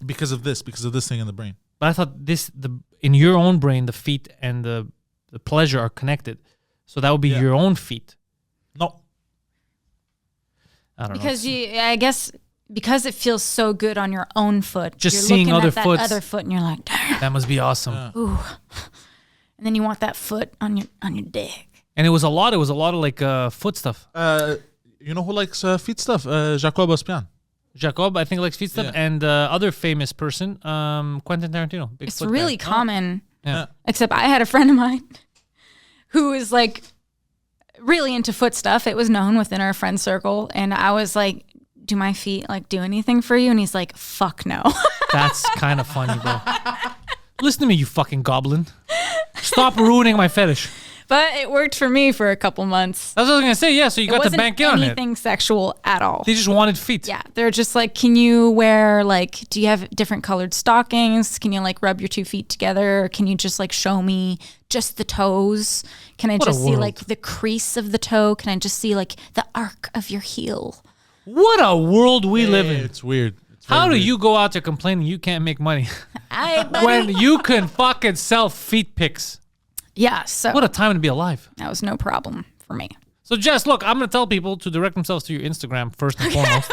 because of this thing in the brain. But I thought in your own brain, the feet and the pleasure are connected. So that would be your own feet. No. I don't know. Because I guess because it feels so good on your own foot. Just you're seeing looking other at that foots. other foot and you're like, damn. That must be awesome. Yeah. Ooh. And then you want that foot on your dick. And it was a lot of like foot stuff. You know who likes feet stuff? Jacob Ospian. Jacob, I think, likes feet stuff. Yeah. And other famous person, Quentin Tarantino. Big It's foot really guy. common. Yeah. Except I had a friend of mine who was like really into foot stuff. It was known within our friend circle. And I was like, do my feet like do anything for you? And he's like, fuck no. That's kind of funny, bro. Listen to me, you fucking goblin. Stop ruining my fetish. But it worked for me for a couple months. That's what I was going to say. Yeah, so you got to wasn't bank in on it. anything sexual at all. They just wanted feet. Yeah, they're just like, can you wear like, do you have different colored stockings? Can you like rub your 2 feet together? Or can you just like show me just the toes? Can I What a just see world. like the crease of the toe? Can I just see like the arc of your heel? What a world we live in. It's weird. It's How very do weird. you go out there complaining you can't make money Buddy. when you can fucking sell feet pics? Yeah, so What a time to be alive. that was no problem for me. So, Jess, look, I'm going to tell people to direct themselves to your Instagram first and foremost.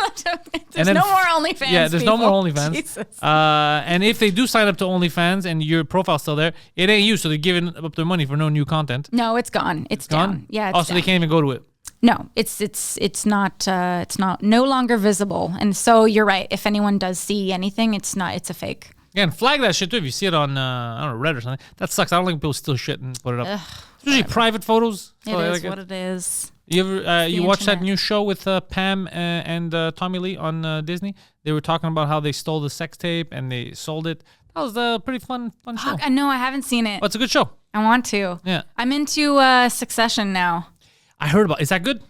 There's then no more OnlyFans. Yeah, there's no more people. OnlyFans. Jesus. And if they do sign up to OnlyFans and your profile's still there, it ain't you, so they're giving up their money for no new content. No, it's gone. It's Gone? down. Yeah, it's Oh, so they down. can't even go to it. No, it's not no longer visible. And so you're right. If anyone does see anything, it's a fake. Yeah, and flag that shit too if you see it on I don't know, Reddit or something. That sucks. I don't like people steal shit and put it up. Especially private photos. It is what it is. You ever you watched that internet. new show with Pam and Tommy Lee on Disney? They were talking about how they stole the sex tape and they sold it. That was a pretty fun show. I know I haven't seen it. Oh, it's a good show. I want to. Yeah. I'm into Succession now. I heard about. Is that good?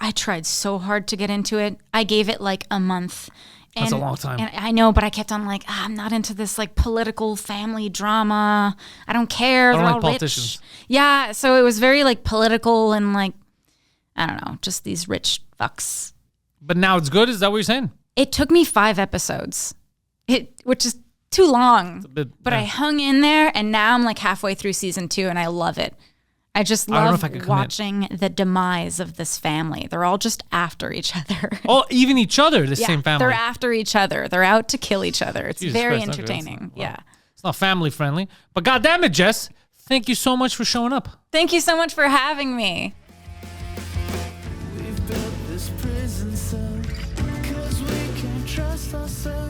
I tried so hard to get into it. I gave it like a month. That's a long time. And I know, but I kept on like, I'm not into this like political family drama. I don't care. I don't They're like all politicians. rich. Yeah, so it was very like political and like, I don't know, just these rich fucks. But now it's good. Is that what you're saying? It took me 5 episodes, which is too long. But I hung in there, and now I'm like halfway through season 2, and I love it. I just I don't know love if I could commit. watching the demise of this family. They're all just after each other. Oh, even each other, the same family. They're after each other. They're out to kill each other. It's Jesus very Christ, okay, entertaining. wow. Yeah. It's not family friendly. But God damn it, Jess. Thank you so much for showing up. Thank you so much for having me. We've built this prison cell 'cause we can't trust ourselves.